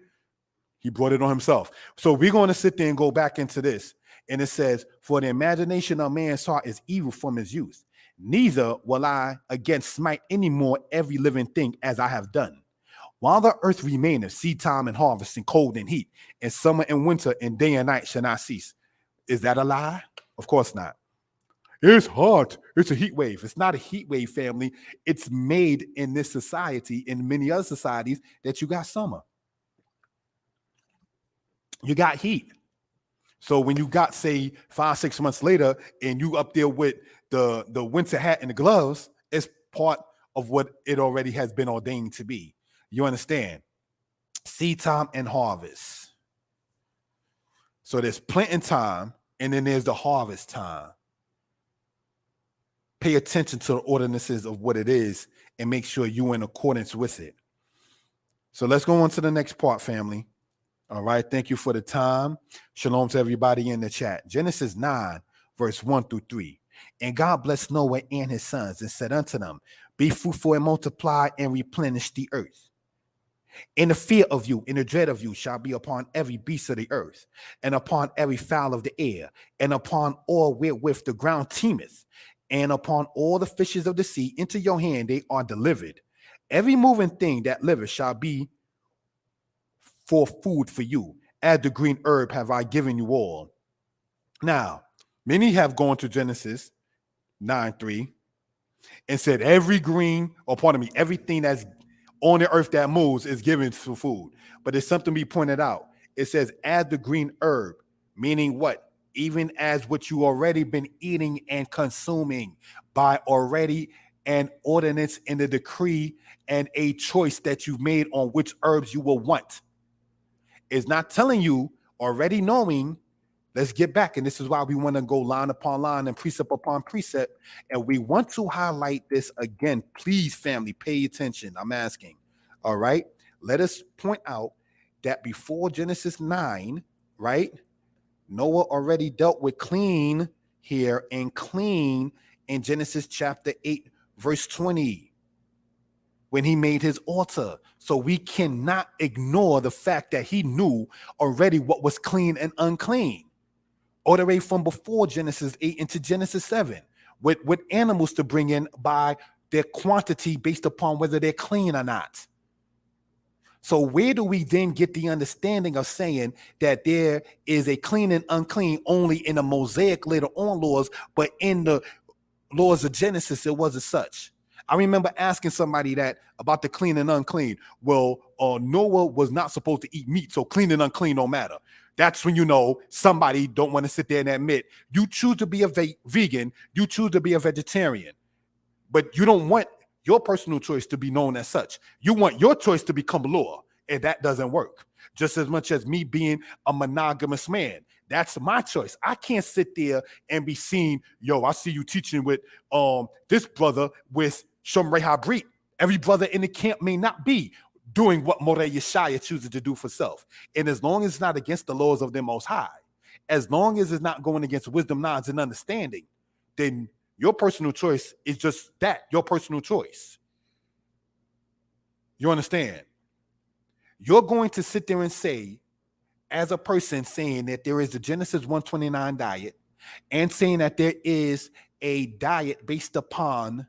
He brought it on himself. So we're going to sit there and go back into this. And it says, for the imagination of man's heart is evil from his youth. Neither will I again smite any more every living thing as I have done. While the earth remaineth, seed time and harvest, and cold and heat, and summer and winter, and day and night shall not cease. Is that a lie? Of course not. It's hot. It's a heat wave. It's not a heat wave, family. It's made in this society, in many other societies, that you got summer. You got heat. So when you got, say, 5-6 months later, and you up there with the winter hat and the gloves, it's part of what it already has been ordained to be. You understand? Seed time and harvest. So there's planting time, and then there's the harvest time. Pay attention to the ordinances of what it is and make sure you're in accordance with it. So let's go on to the next part, family. All right. Thank you for the time. Shalom to everybody in the chat. Genesis 9, verse 1-3. And God blessed Noah and his sons and said unto them, be fruitful and multiply and replenish the earth. And the fear of you and the dread of you shall be upon every beast of the earth, and upon every fowl of the air, and upon all wherewith the ground teemeth, and upon all the fishes of the sea. Into your hand they are delivered. Every moving thing that liveth shall be for food for you. As the green herb have I given you all. Now, many have gone to Genesis 9:3 and said everything that's on the earth that moves is given for food. But it's something we pointed out. It says, as the green herb, meaning what? Even as what you already been eating and consuming by already an ordinance and a decree and a choice that you've made on which herbs you will want. It's not telling you already knowing. Let's get back. And this is why we want to go line upon line and precept upon precept. And we want to highlight this again. Please, family, pay attention. I'm asking. All right. Let us point out that before Genesis 9, right, Noah already dealt with clean here and clean in Genesis chapter 8, verse 20, when he made his altar. So we cannot ignore the fact that he knew already what was clean and unclean. All the way from before Genesis 8 into Genesis 7, with animals to bring in by their quantity based upon whether they're clean or not. So where do we then get the understanding of saying that there is a clean and unclean only in the Mosaic later on laws, but in the laws of Genesis, it wasn't such? I remember asking somebody that about the clean and unclean. Well, Noah was not supposed to eat meat, so clean and unclean don't matter. That's when you know somebody don't want to sit there and admit you choose to be a vegan, you choose to be a vegetarian, but you don't want your personal choice to be known as such. You want your choice to become law, and that doesn't work. Just as much as me being a monogamous man, that's my choice. I can't sit there and be seen, I see you teaching with this brother with Shomrei Habrit. Every brother in the camp may not be doing what Moreh Yeshaya chooses to do for self. And as long as it's not against the laws of the Most High, as long as it's not going against wisdom, knowledge, and understanding, then your personal choice is just that, your personal choice. You understand? You're going to sit there and say, as a person saying that there is a Genesis 129 diet and saying that there is a diet based upon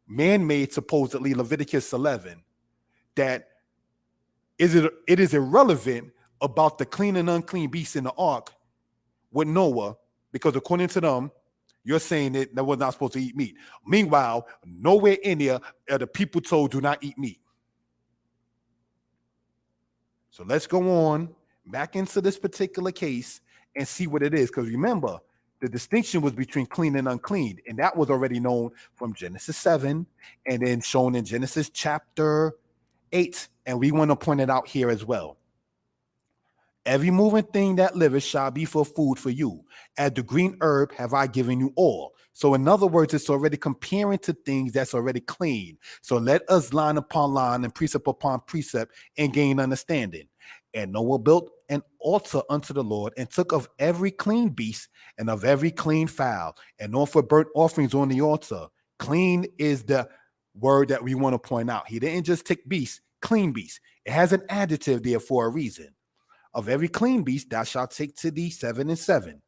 man-made, supposedly, Leviticus 11, that it is irrelevant about the clean and unclean beasts in the ark with Noah, because according to them, you're saying that we're not supposed to eat meat. Meanwhile, nowhere in there are the people told do not eat meat. So let's go on back into this particular case and see what it is. Because remember, the distinction was between clean and unclean, and that was already known from Genesis 7 and then shown in Genesis chapter 8. And we want to point it out here as well. Every moving thing that liveth shall be for food for you. As the green herb have I given you all. So in other words, it's already comparing to things that's already clean. So let us line upon line and precept upon precept and gain understanding. And Noah built an altar unto the Lord and took of every clean beast and of every clean fowl and offered burnt offerings on the altar. Clean is the word that we want to point out. He didn't just take beasts, clean beasts. It has an adjective there for a reason. Of every clean beast thou shalt take to thee 7 and 7,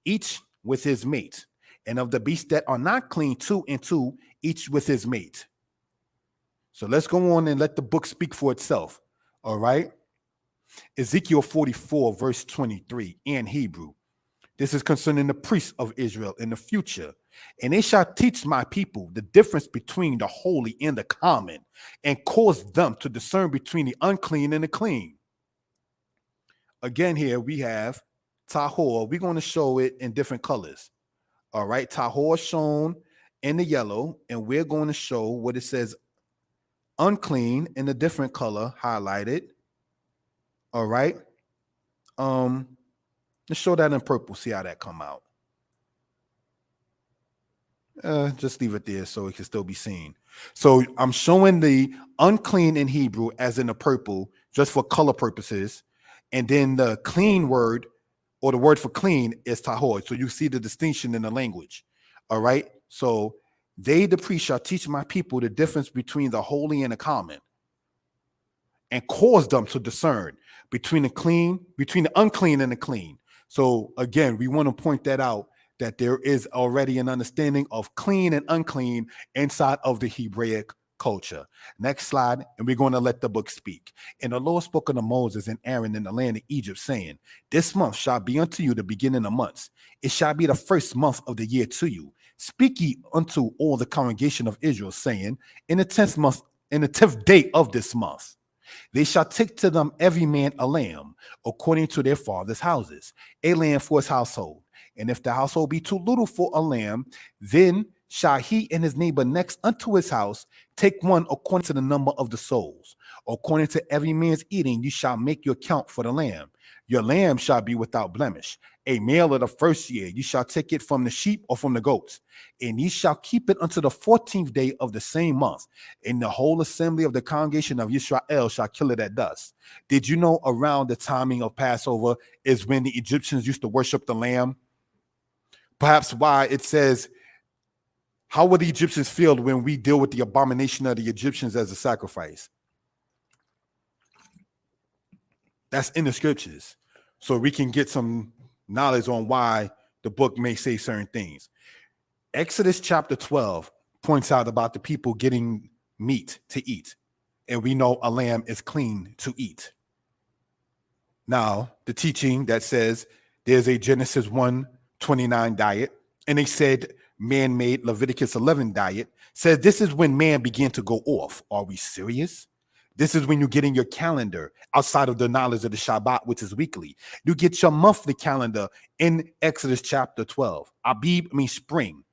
each with his mate. And of the beasts that are not clean, 2 and 2, each with his mate. So let's go on and let the book speak for itself. All right. Ezekiel 44, verse 23 in Hebrew. This is concerning the priests of Israel in the future. And they shall teach my people the difference between the holy and the common, and cause them to discern between the unclean and the clean. again, here we have tahor. We're going to show it in different colors. All right, tahor shown in the yellow, and we're going to show what it says unclean in a different color highlighted. All right. Let's show that in purple. See how that come out. Just leave it there so it can still be seen. So I'm showing the unclean in Hebrew as in the purple, just for color purposes. And then the clean word, or the word for clean, is tahor. So you see the distinction in the language. All right. So they, the priest, shall teach my people the difference between the holy and the common, and cause them to discern between the unclean and the clean. So again, we want to point that out, that there is already an understanding of clean and unclean inside of the Hebraic culture. Next slide, and we're going to let the book speak. And the Lord spoke unto Moses and Aaron in the land of Egypt, saying, this month shall be unto you the beginning of months. It shall be the first month of the year to you. Speak ye unto all the congregation of Israel, saying, in the 10th month, in the 10th day of this month, they shall take to them every man a lamb, according to their father's houses, a lamb for his household. And if the household be too little for a lamb, then shall he and his neighbor next unto his house take one according to the number of the souls. According to every man's eating, you shall make your count for the lamb. Your lamb shall be without blemish. A male of the first year, you shall take it from the sheep or from the goats. And ye shall keep it unto the 14th day of the same month. And the whole assembly of the congregation of Israel shall kill it at dusk. Did you know around the timing of Passover is when the Egyptians used to worship the lamb? Perhaps why it says, how would the Egyptians feel when we deal with the abomination of the Egyptians as a sacrifice? That's in the scriptures. So we can get some knowledge on why the book may say certain things. Exodus chapter 12 points out about the people getting meat to eat. And we know a lamb is clean to eat. Now, the teaching that says there's a Genesis 1:29 diet, and they said man-made Leviticus 11 diet, says this is when man began to go off. Are we serious? This is when you get in your calendar outside of the knowledge of the Shabbat, which is weekly. You get your monthly calendar in Exodus chapter 12. Abib means spring.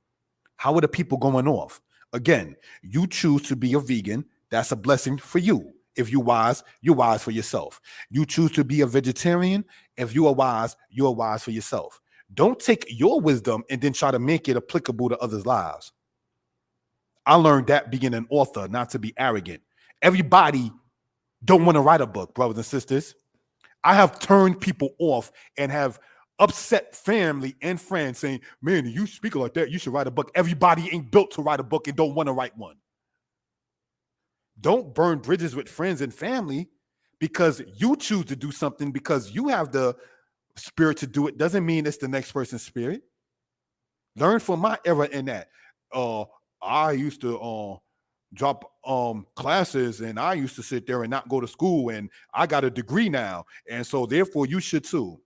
How are the people going off? Again, you choose to be a vegan. That's a blessing for you. If you're wise for yourself. You choose to be a vegetarian. If you are wise for yourself. Don't take your wisdom and then try to make it applicable to others' lives. I learned that being an author, not to be arrogant. Everybody don't want to write a book, brothers and sisters. I have turned people off and have upset family and friends saying, man, you speak like that, you should write a book. Everybody ain't built to write a book and don't want to write one. Don't burn bridges with friends and family because you choose to do something because you have the spirit to do it. Doesn't mean it's the next person's spirit. Learn from my era in that. I used to drop classes and I used to sit there and not go to school and I got a degree now. And so therefore you should too.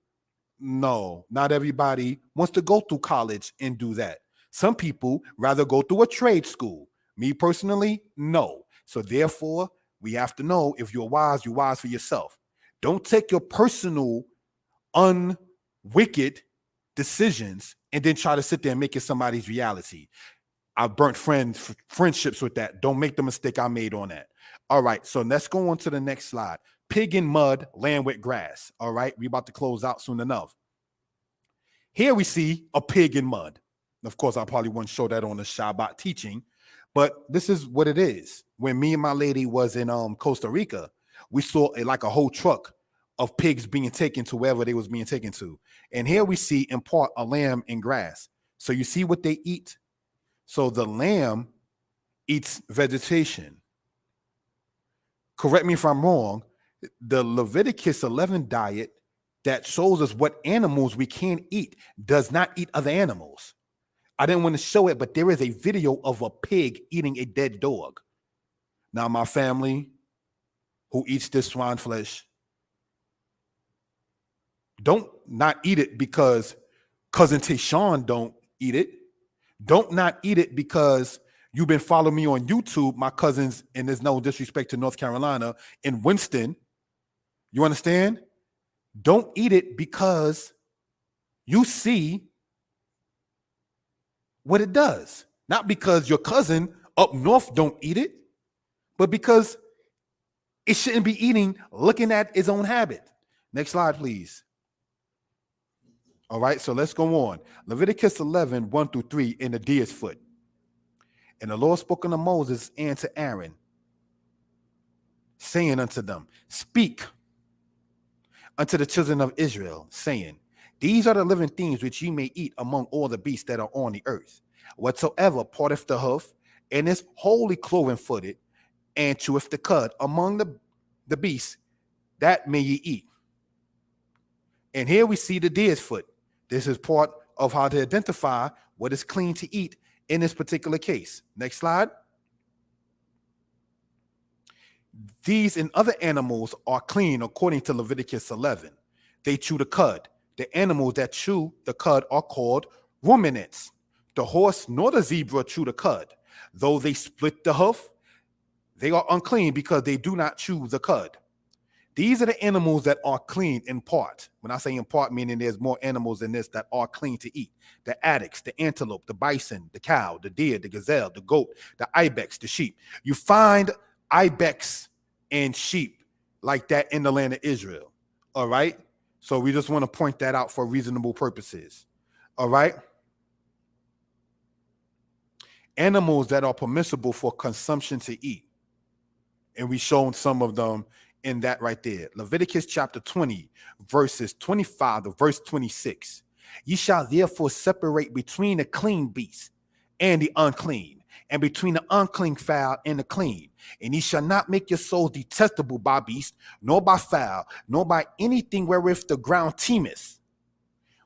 No, not everybody wants to go through college and do that. Some people rather go through a trade school. Me personally, no. So therefore, we have to know if you're wise for yourself. Don't take your personal unwicked decisions and then try to sit there and make it somebody's reality. I've burnt friendships with that. Don't make the mistake I made on that. All right, so let's go on to the next slide. Pig in mud, land with grass. All right, we about to close out soon enough. Here we see a pig in mud. Of course, I probably wouldn't show that on the Shabbat teaching, but this is what it is. When me and my lady was in Costa Rica, we saw like a whole truck of pigs being taken to wherever they was being taken to. And here we see in part a lamb in grass. So you see what they eat. So the lamb eats vegetation. Correct me if I'm wrong. The Leviticus 11 diet that shows us what animals we can eat does not eat other animals. I didn't want to show it, but there is a video of a pig eating a dead dog. Now, my family who eats this swine flesh, don't not eat it because cousin Tayshawn don't eat it. Don't not eat it because you've been following me on YouTube, my cousins, and there's no disrespect to North Carolina, in Winston. You understand? Don't eat it because you see what it does. Not because your cousin up north don't eat it, but because it shouldn't be eating looking at its own habit. Next slide, please. All right, so let's go on. Leviticus 11, 1 through 3 in the deer's foot. And the Lord spoke unto Moses and to Aaron, saying unto them, speak unto the children of Israel, saying, these are the living things which ye may eat among all the beasts that are on the earth. Whatsoever parteth the hoof, and is wholly cloven-footed, and cheweth the cud among the beasts, that may ye eat. And here we see the deer's foot. This is part of how to identify what is clean to eat in this particular case. Next slide. These and other animals are clean according to Leviticus 11. They chew the cud. The animals that chew the cud are called ruminants. The horse nor the zebra chew the cud. Though they split the hoof, they are unclean because they do not chew the cud. These are the animals that are clean in part. When I say in part, meaning there's more animals in this that are clean to eat. The addax, the antelope, the bison, the cow, the deer, the gazelle, the goat, the ibex, the sheep. You find ibex and sheep like that in the land of Israel. All right? So we just want to point that out for reasonable purposes. All right? Animals that are permissible for consumption to eat. And we shown some of them in that right there. Leviticus chapter 20, verses 25 to verse 26. Ye shall therefore separate between the clean beast and the unclean, and between the unclean fowl and the clean. And ye shall not make your souls detestable by beast, nor by fowl, nor by anything wherewith the ground teemeth,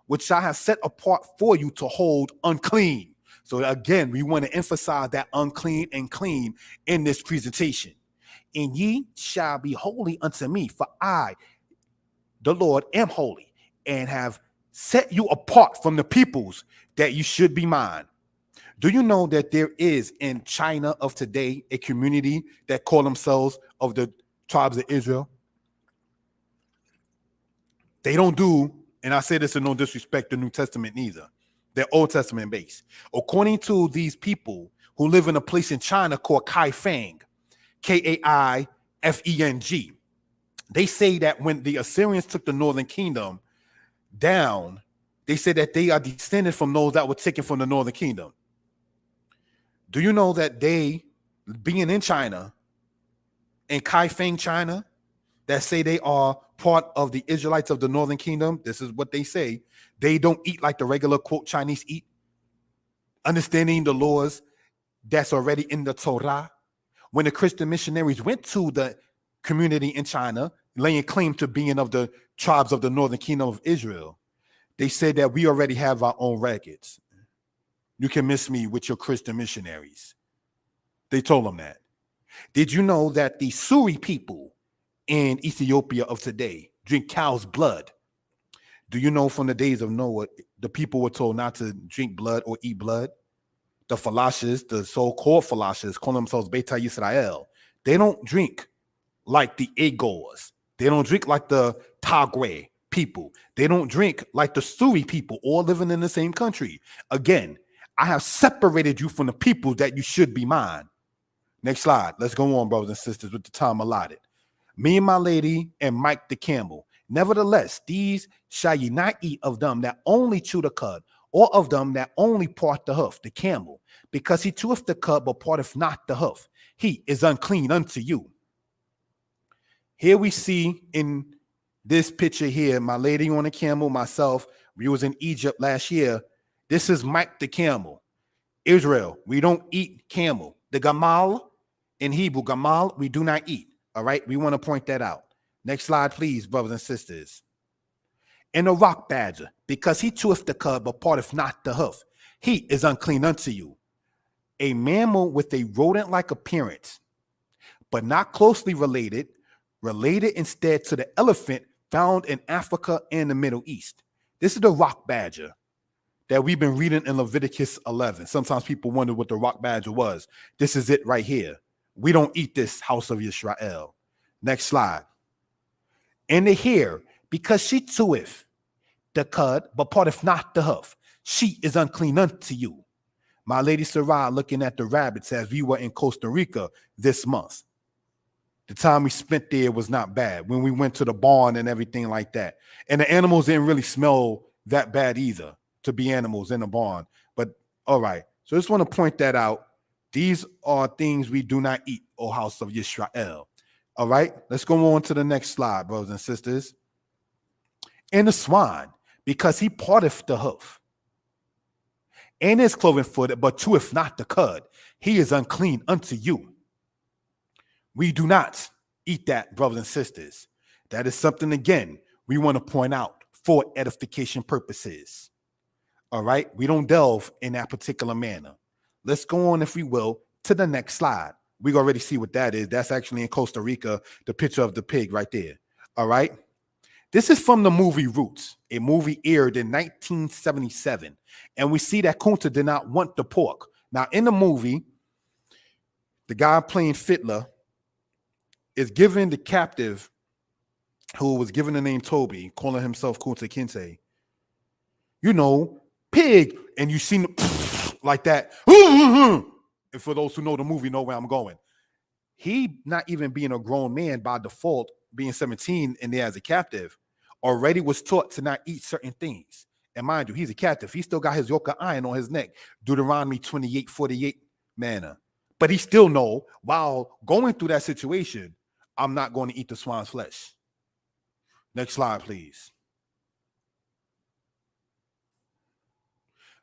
which I have set apart for you to hold unclean. So again, we want to emphasize that unclean and clean in this presentation. And ye shall be holy unto me, for I, the Lord, am holy, and have set you apart from the peoples that you should be mine. Do you know that there is in China of today a community that call themselves of the tribes of Israel? They don't do, and I say this in no disrespect, the New Testament neither. They're Old Testament based. According to these people who live in a place in China called Kaifeng, Kaifeng, they say that when the Assyrians took the northern kingdom down, they say that they are descended from those that were taken from the northern kingdom. Do you know that they, being in China, in Kaifeng, China, that say they are part of the Israelites of the northern kingdom, this is what they say, they don't eat like the regular, quote, Chinese eat, understanding the laws that's already in the Torah. When the Christian missionaries went to the community in China, laying claim to being of the tribes of the northern kingdom of Israel, they said that we already have our own records. You can miss me with your Christian missionaries. They told them that. Did you know that the Suri people in Ethiopia of today drink cow's blood? Do you know from the days of Noah, the people were told not to drink blood or eat blood? The Falashas, the so-called Falashas, call themselves Beta Yisrael. They don't drink like the Agors. They don't drink like the Tagre people. They don't drink like the Suri people, all living in the same country. Again, I have separated you from the people that you should be mine. Next slide. Let's go on, brothers and sisters, with the time allotted. Me and my lady and Mike the camel. Nevertheless, these shall ye not eat of them that only chew the cud, or of them that only part the hoof, the camel, because he cheweth the cud, but parteth not the hoof. He is unclean unto you. Here we see in this picture here, my lady on a camel, myself, we was in Egypt last year. This is Mike the camel. Israel, we don't eat camel. The gamal, in Hebrew, gamal, we do not eat. All right, we want to point that out. Next slide, please, brothers and sisters. And the rock badger, because he cheweth the cud, but parteth not the hoof. He is unclean unto you. A mammal with a rodent-like appearance, but not closely related instead to the elephant found in Africa and the Middle East. This is the rock badger that we've been reading in Leviticus 11. Sometimes people wonder what the rock badger was. This is it right here. We don't eat this, house of Israel. Next slide. And the hare, because she cheweth the cud, but parteth not the hoof, she is unclean unto you. My lady Sarah looking at the rabbits as we were in Costa Rica this month. The time we spent there was not bad when we went to the barn and everything like that. And the animals didn't really smell that bad either to be animals in the barn. But all right. So I just want to point that out. These are things we do not eat, O house of Yisrael. All right. Let's go on to the next slide, brothers and sisters. And the swine, because he parteth the hoof, and is cloven footed, but cheweth not the cud, he is unclean unto you. We do not eat that, brothers and sisters. That is something, again, we want to point out for edification purposes. All right? We don't delve in that particular manner. Let's go on, if we will, to the next slide. We already see what that is. That's actually in Costa Rica, the picture of the pig right there. All right? This is from the movie Roots, a movie aired in 1977. And we see that Kunta did not want the pork. Now, in the movie, the guy playing Fiddler is given the captive, who was given the name Toby, calling himself Kunta Kinte, pig, and you see like that. And for those who know the movie, know where I'm going. He, not even being a grown man by default, being 17 and there as a captive, already was taught to not eat certain things. And mind you, he's a captive. He still got his yoke of iron on his neck, Deuteronomy 28:48 manner. But he still know, while going through that situation, I'm not going to eat the swine's flesh. Next slide, please.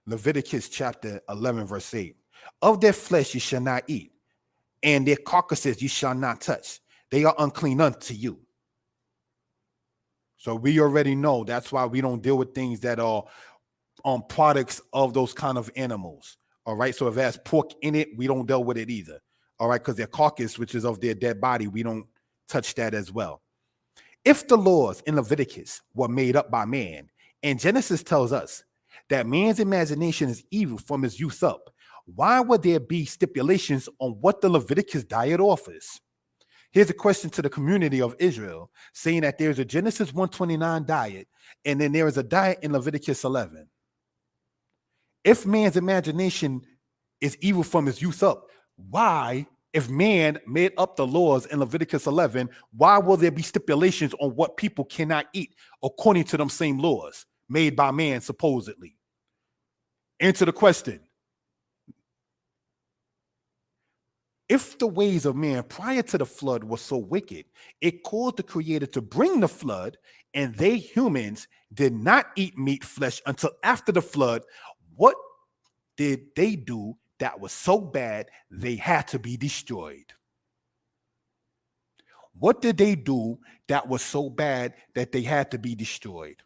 Leviticus chapter 11, verse 8. Of their flesh you shall not eat, and their carcasses you shall not touch. They are unclean unto you. So we already know that's why we don't deal with things that are products of those kind of animals. All right. So if it has pork in it, we don't deal with it either. All right. Because their carcass, which is of their dead body, we don't touch that as well. If the laws in Leviticus were made up by man, and Genesis tells us that man's imagination is evil from his youth up, why would there be stipulations on what the Leviticus diet offers? Here's a question to the community of Israel, saying that there's a Genesis 129 diet, and then there is a diet in Leviticus 11. If man's imagination is evil from his youth up, why, if man made up the laws in Leviticus 11, why will there be stipulations on what people cannot eat according to them same laws made by man, supposedly? Answer the question. If the ways of man prior to the flood were so wicked, it caused the Creator to bring the flood, and they, humans, did not eat meat flesh until after the flood. What did they do that was so bad they had to be destroyed? What did they do that was so bad that they had to be destroyed?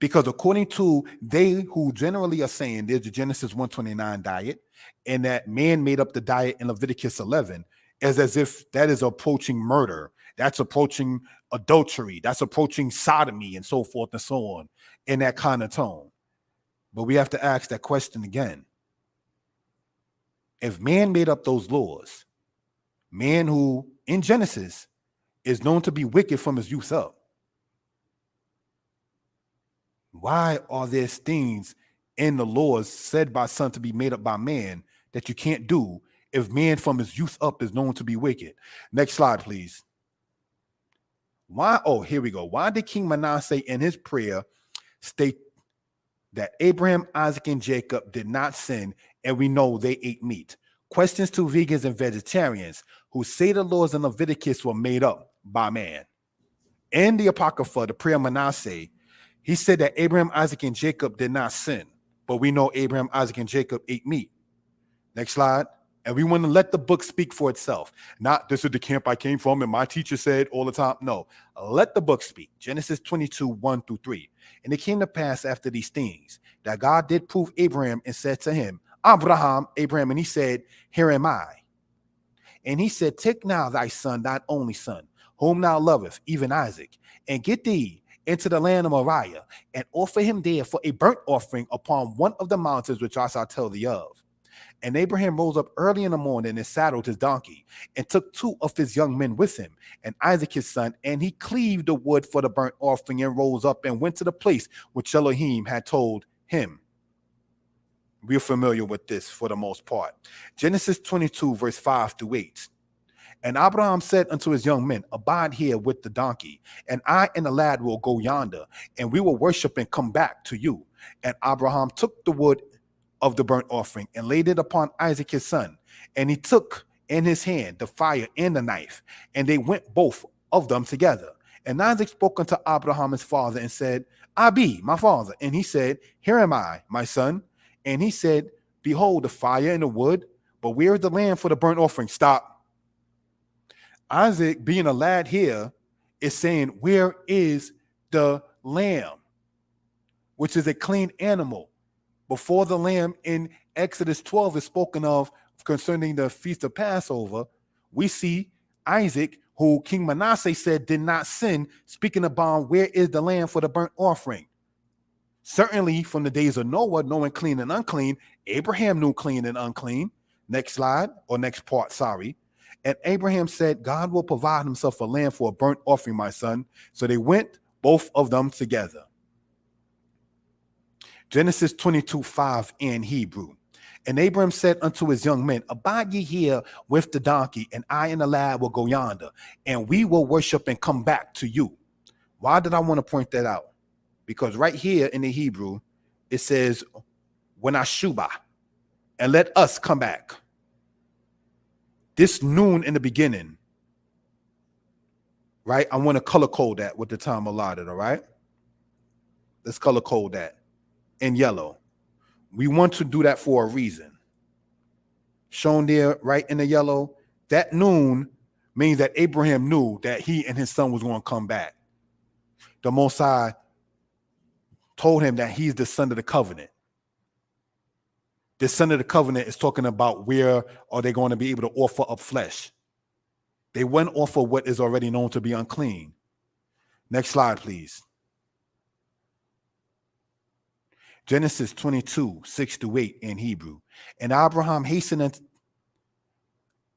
Because according to they who generally are saying there's the Genesis 129 diet, and that man made up the diet in Leviticus 11, as if that is approaching murder, that's approaching adultery, that's approaching sodomy, and so forth and so on, in that kind of tone. But we have to ask that question again. If man made up those laws, man who in Genesis is known to be wicked from his youth up, why are there things in the laws said by son to be made up by man that you can't do if man from his youth up is known to be wicked? Next slide, please. Why? Oh, here we go. Why did King Manasseh in his prayer state that Abraham, Isaac, and Jacob did not sin, and we know they ate meat? Questions to vegans and vegetarians who say the laws in Leviticus were made up by man. In the Apocrypha, the prayer of Manasseh, he said that Abraham, Isaac, and Jacob did not sin, but we know Abraham, Isaac, and Jacob ate meat. Next slide. And we want to let the book speak for itself. Not this is the camp I came from and my teacher said all the time. No, let the book speak. Genesis 22:1-3. And it came to pass after these things that God did prove Abraham and said to him, Abraham, and he said, here am I. And he said, take now thy son, thine only son, whom thou lovest, even Isaac, and get thee into the land of Moriah, and offer him there for a burnt offering upon one of the mountains which I shall tell thee of. And Abraham rose up early in the morning and saddled his donkey and took 2 of his young men with him and Isaac his son, and he cleaved the wood for the burnt offering and rose up and went to the place which Elohim had told him. We're familiar with this for the most part. Genesis 22, verse 5-8. And Abraham said unto his young men, abide here with the donkey, and I and the lad will go yonder, and we will worship and come back to you. And Abraham took the wood of the burnt offering and laid it upon Isaac his son. And he took in his hand the fire and the knife, and they went both of them together. And Isaac spoke unto Abraham his father and said, I be my father. And he said, here am I, my son. And he said, behold the fire and the wood, but where is the lamb for the burnt offering? Stop. Isaac, being a lad here, is saying, where is the lamb? Which is a clean animal. Before the lamb in Exodus 12 is spoken of concerning the feast of Passover, we see Isaac, who King Manasseh said did not sin, speaking about where is the lamb for the burnt offering. Certainly from the days of Noah, knowing clean and unclean, Abraham knew clean and unclean. Next slide, or next part, sorry. And Abraham said, God will provide himself a lamb for a burnt offering, my son. So they went, both of them together. Genesis 22:5 in Hebrew. And Abraham said unto his young men, abide ye here with the donkey, and I and the lad will go yonder, and we will worship and come back to you. Why did I want to point that out? Because right here in the Hebrew, it says, when I shuba, and let us come back. This noon in the beginning, right? I want to color code that with the time allotted, all right? Let's color code that in yellow. We want to do that for a reason. Shown there right in the yellow, that noon means that Abraham knew that he and his son was going to come back. The Most High told him that he's the son of the covenant. The son of the covenant is talking about where are they going to be able to offer up flesh. They wouldn't offer what is already known to be unclean. Next slide, please. Genesis 22:6-8 in Hebrew. And Abraham hastened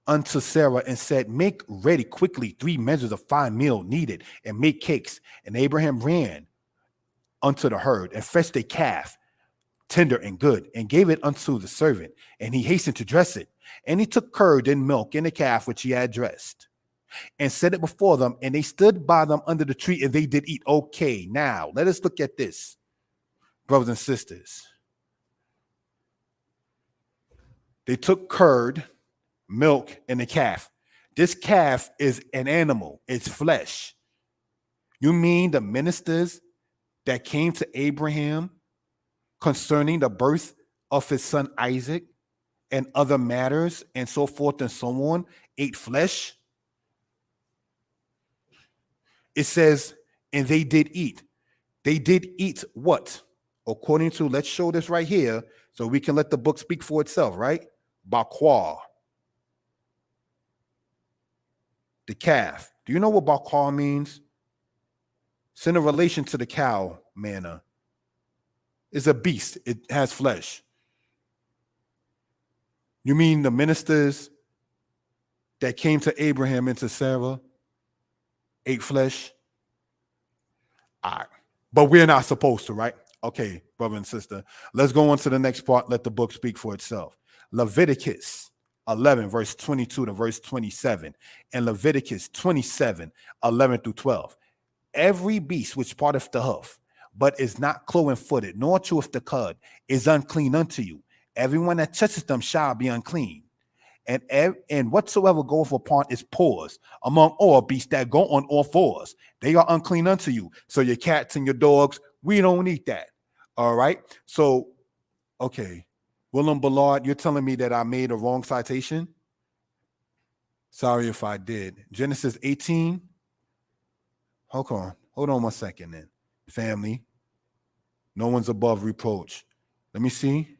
unto Sarah and said, make ready quickly 3 measures of fine meal needed, and make cakes. And Abraham ran unto the herd and fetched a calf, tender and good, and gave it unto the servant, and he hastened to dress it. And he took curd and milk and the calf which he had dressed, and set it before them, and they stood by them under the tree, and they did eat. Okay, now let us look at this, brothers and sisters. They took curd, milk, and the calf. This calf is an animal, it's flesh. You mean the ministers that came to Abraham concerning the birth of his son Isaac and other matters and so forth and so on, ate flesh? It says, and they did eat. They did eat what? According to, let's show this right here so we can let the book speak for itself, right? Bakwa. The calf. Do you know what bakwa means? It's in a relation to the cow manna. It's a beast. It has flesh. You mean the ministers that came to Abraham and to Sarah ate flesh? All right. But we're not supposed to, right? Okay, brother and sister. Let's go on to the next part. Let the book speak for itself. Leviticus 11, verse 22 to verse 27. And Leviticus 27, 11-12. Every beast which parteth the hoof, but is not cloven-footed, nor cheweth the cud, is unclean unto you. Everyone that toucheth them shall be unclean. And whatsoever goeth upon his paws, among all beasts that go on all fours, they are unclean unto you. So your cats and your dogs, we don't eat that. All right. So, okay. Willem Ballard, you're telling me that I made a wrong citation? Sorry if I did. Genesis 18. Hold on 1 second then. Family. No one's above reproach. Let me see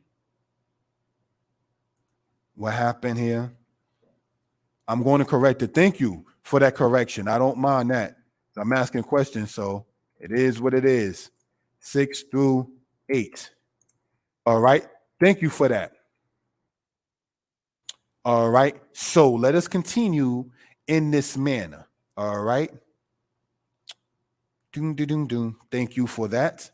what happened here. I'm going to correct it. Thank you for that correction. I don't mind that. I'm asking questions, so it is what it is. 6-8. All right. Thank you for that. All right. So let us continue in this manner. All right. Doom, doom, doom, doom. Thank you for that.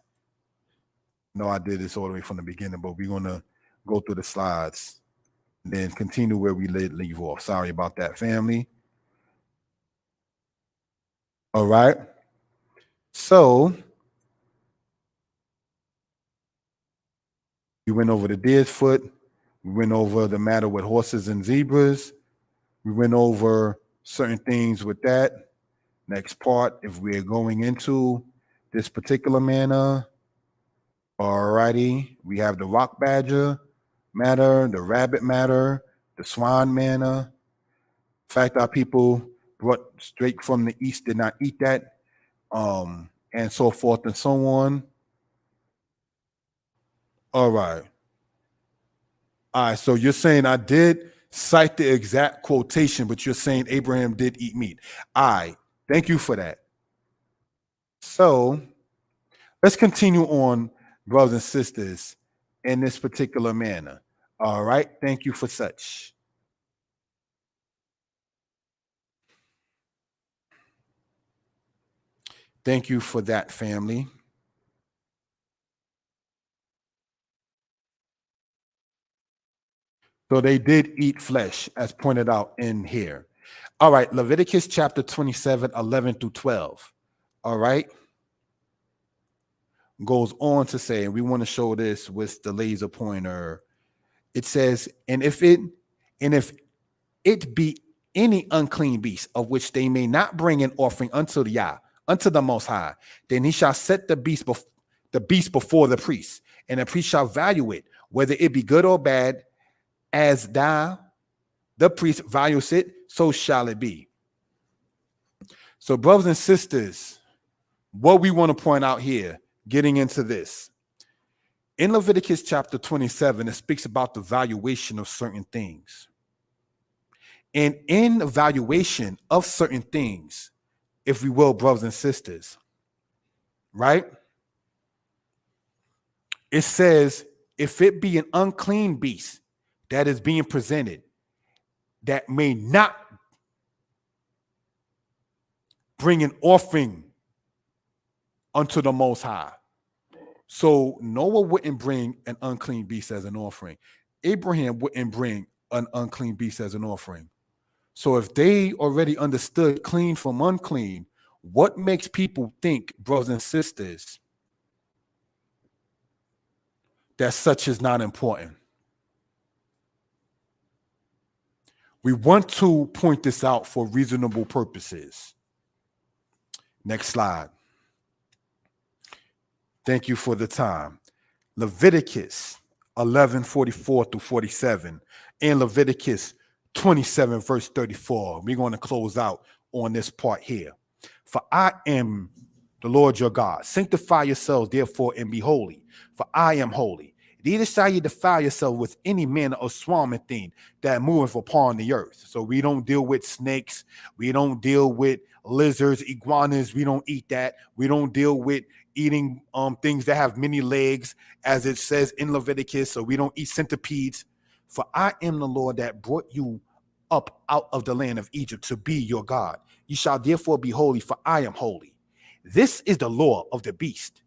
No, I did this all the way from the beginning, but we're gonna go through the slides and then continue where we leave off. Sorry about that, family. All right. So we went over the deer's foot. We went over the matter with horses and zebras. We went over certain things with that. Next part, if we're going into this particular manner, alrighty, we have the rock badger matter, the rabbit matter, the swan manner. In fact, our people brought straight from the east did not eat that, and so forth and so on. All right. All right. So you're saying I did cite the exact quotation, but you're saying Abraham did eat meat. All right. Thank you for that. So let's continue on, brothers and sisters, in this particular manner. All right. Thank you for such. Thank you for that, family. So they did eat flesh, as pointed out in here. All right. Leviticus chapter 27, 11 through 12. All right. Goes on to say, and we want to show this with the laser pointer. It says, and if it be any unclean beast of which they may not bring an offering unto the Yah, unto the Most High, then he shall set the beast before the priest, and the priest shall value it, whether it be good or bad, as thou, the priest, values it, so shall it be. So, brothers and sisters, what we want to point out here, getting into this, in Leviticus chapter 27, it speaks about the valuation of certain things. And in evaluation of certain things, if we will, brothers and sisters, right? It says, if it be an unclean beast that is being presented, that may not bring an offering unto the Most High. So Noah wouldn't bring an unclean beast as an offering. Abraham wouldn't bring an unclean beast as an offering. So if they already understood clean from unclean, what makes people think, brothers and sisters, that such is not important? We want to point this out for reasonable purposes. Next slide. Thank you for the time. Leviticus 11:44 through 47 and Leviticus 27 verse 34. We're going to close out on this part here. For I am the Lord your God. Sanctify yourselves therefore and be holy, for I am holy. Neither shall you defile yourself with any manner of swarming thing that moveth upon the earth. So we don't deal with snakes. We don't deal with lizards, iguanas. We don't eat that. We don't deal with eating things that have many legs, as it says in Leviticus. So we don't eat centipedes. For I am the Lord that brought you up out of the land of Egypt to be your God. You shall therefore be holy, for I am holy. This is the law of the beast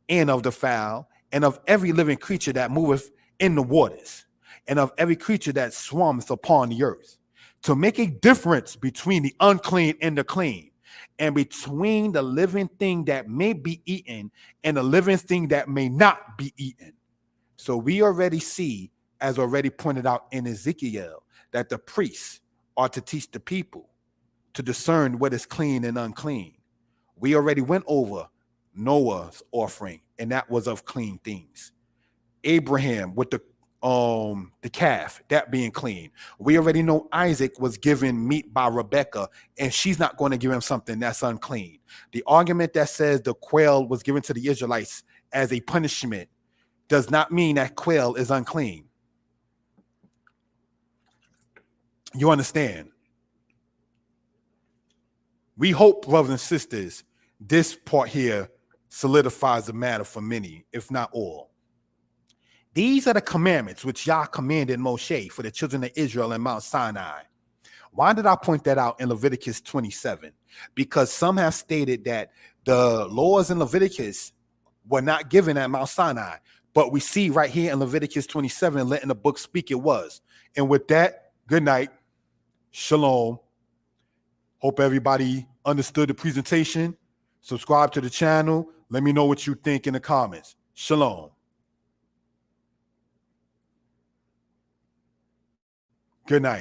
and of the fowl and of every living creature that moveth in the waters and of every creature that swarmeth upon the earth, to make a difference between the unclean and the clean, and between the living thing that may be eaten and the living thing that may not be eaten. So we already see, as already pointed out in Ezekiel, that the priests are to teach the people to discern what is clean and unclean. We already went over Noah's offering, and that was of clean things. Abraham with the calf, that being clean. We already know Isaac was given meat by Rebekah, and she's not going to give him something that's unclean. The argument that says the quail was given to the Israelites as a punishment does not mean that quail is unclean. You understand? We hope, brothers and sisters, this part here solidifies the matter for many, if not all. These are the commandments which Yah commanded Moshe for the children of Israel in Mount Sinai. Why did I point that out in Leviticus 27? Because some have stated that the laws in Leviticus were not given at Mount Sinai. But we see right here in Leviticus 27, letting the book speak, it was. And with that, good night. Shalom. Hope everybody understood the presentation. Subscribe to the channel. Let me know what you think in the comments. Shalom. Good night.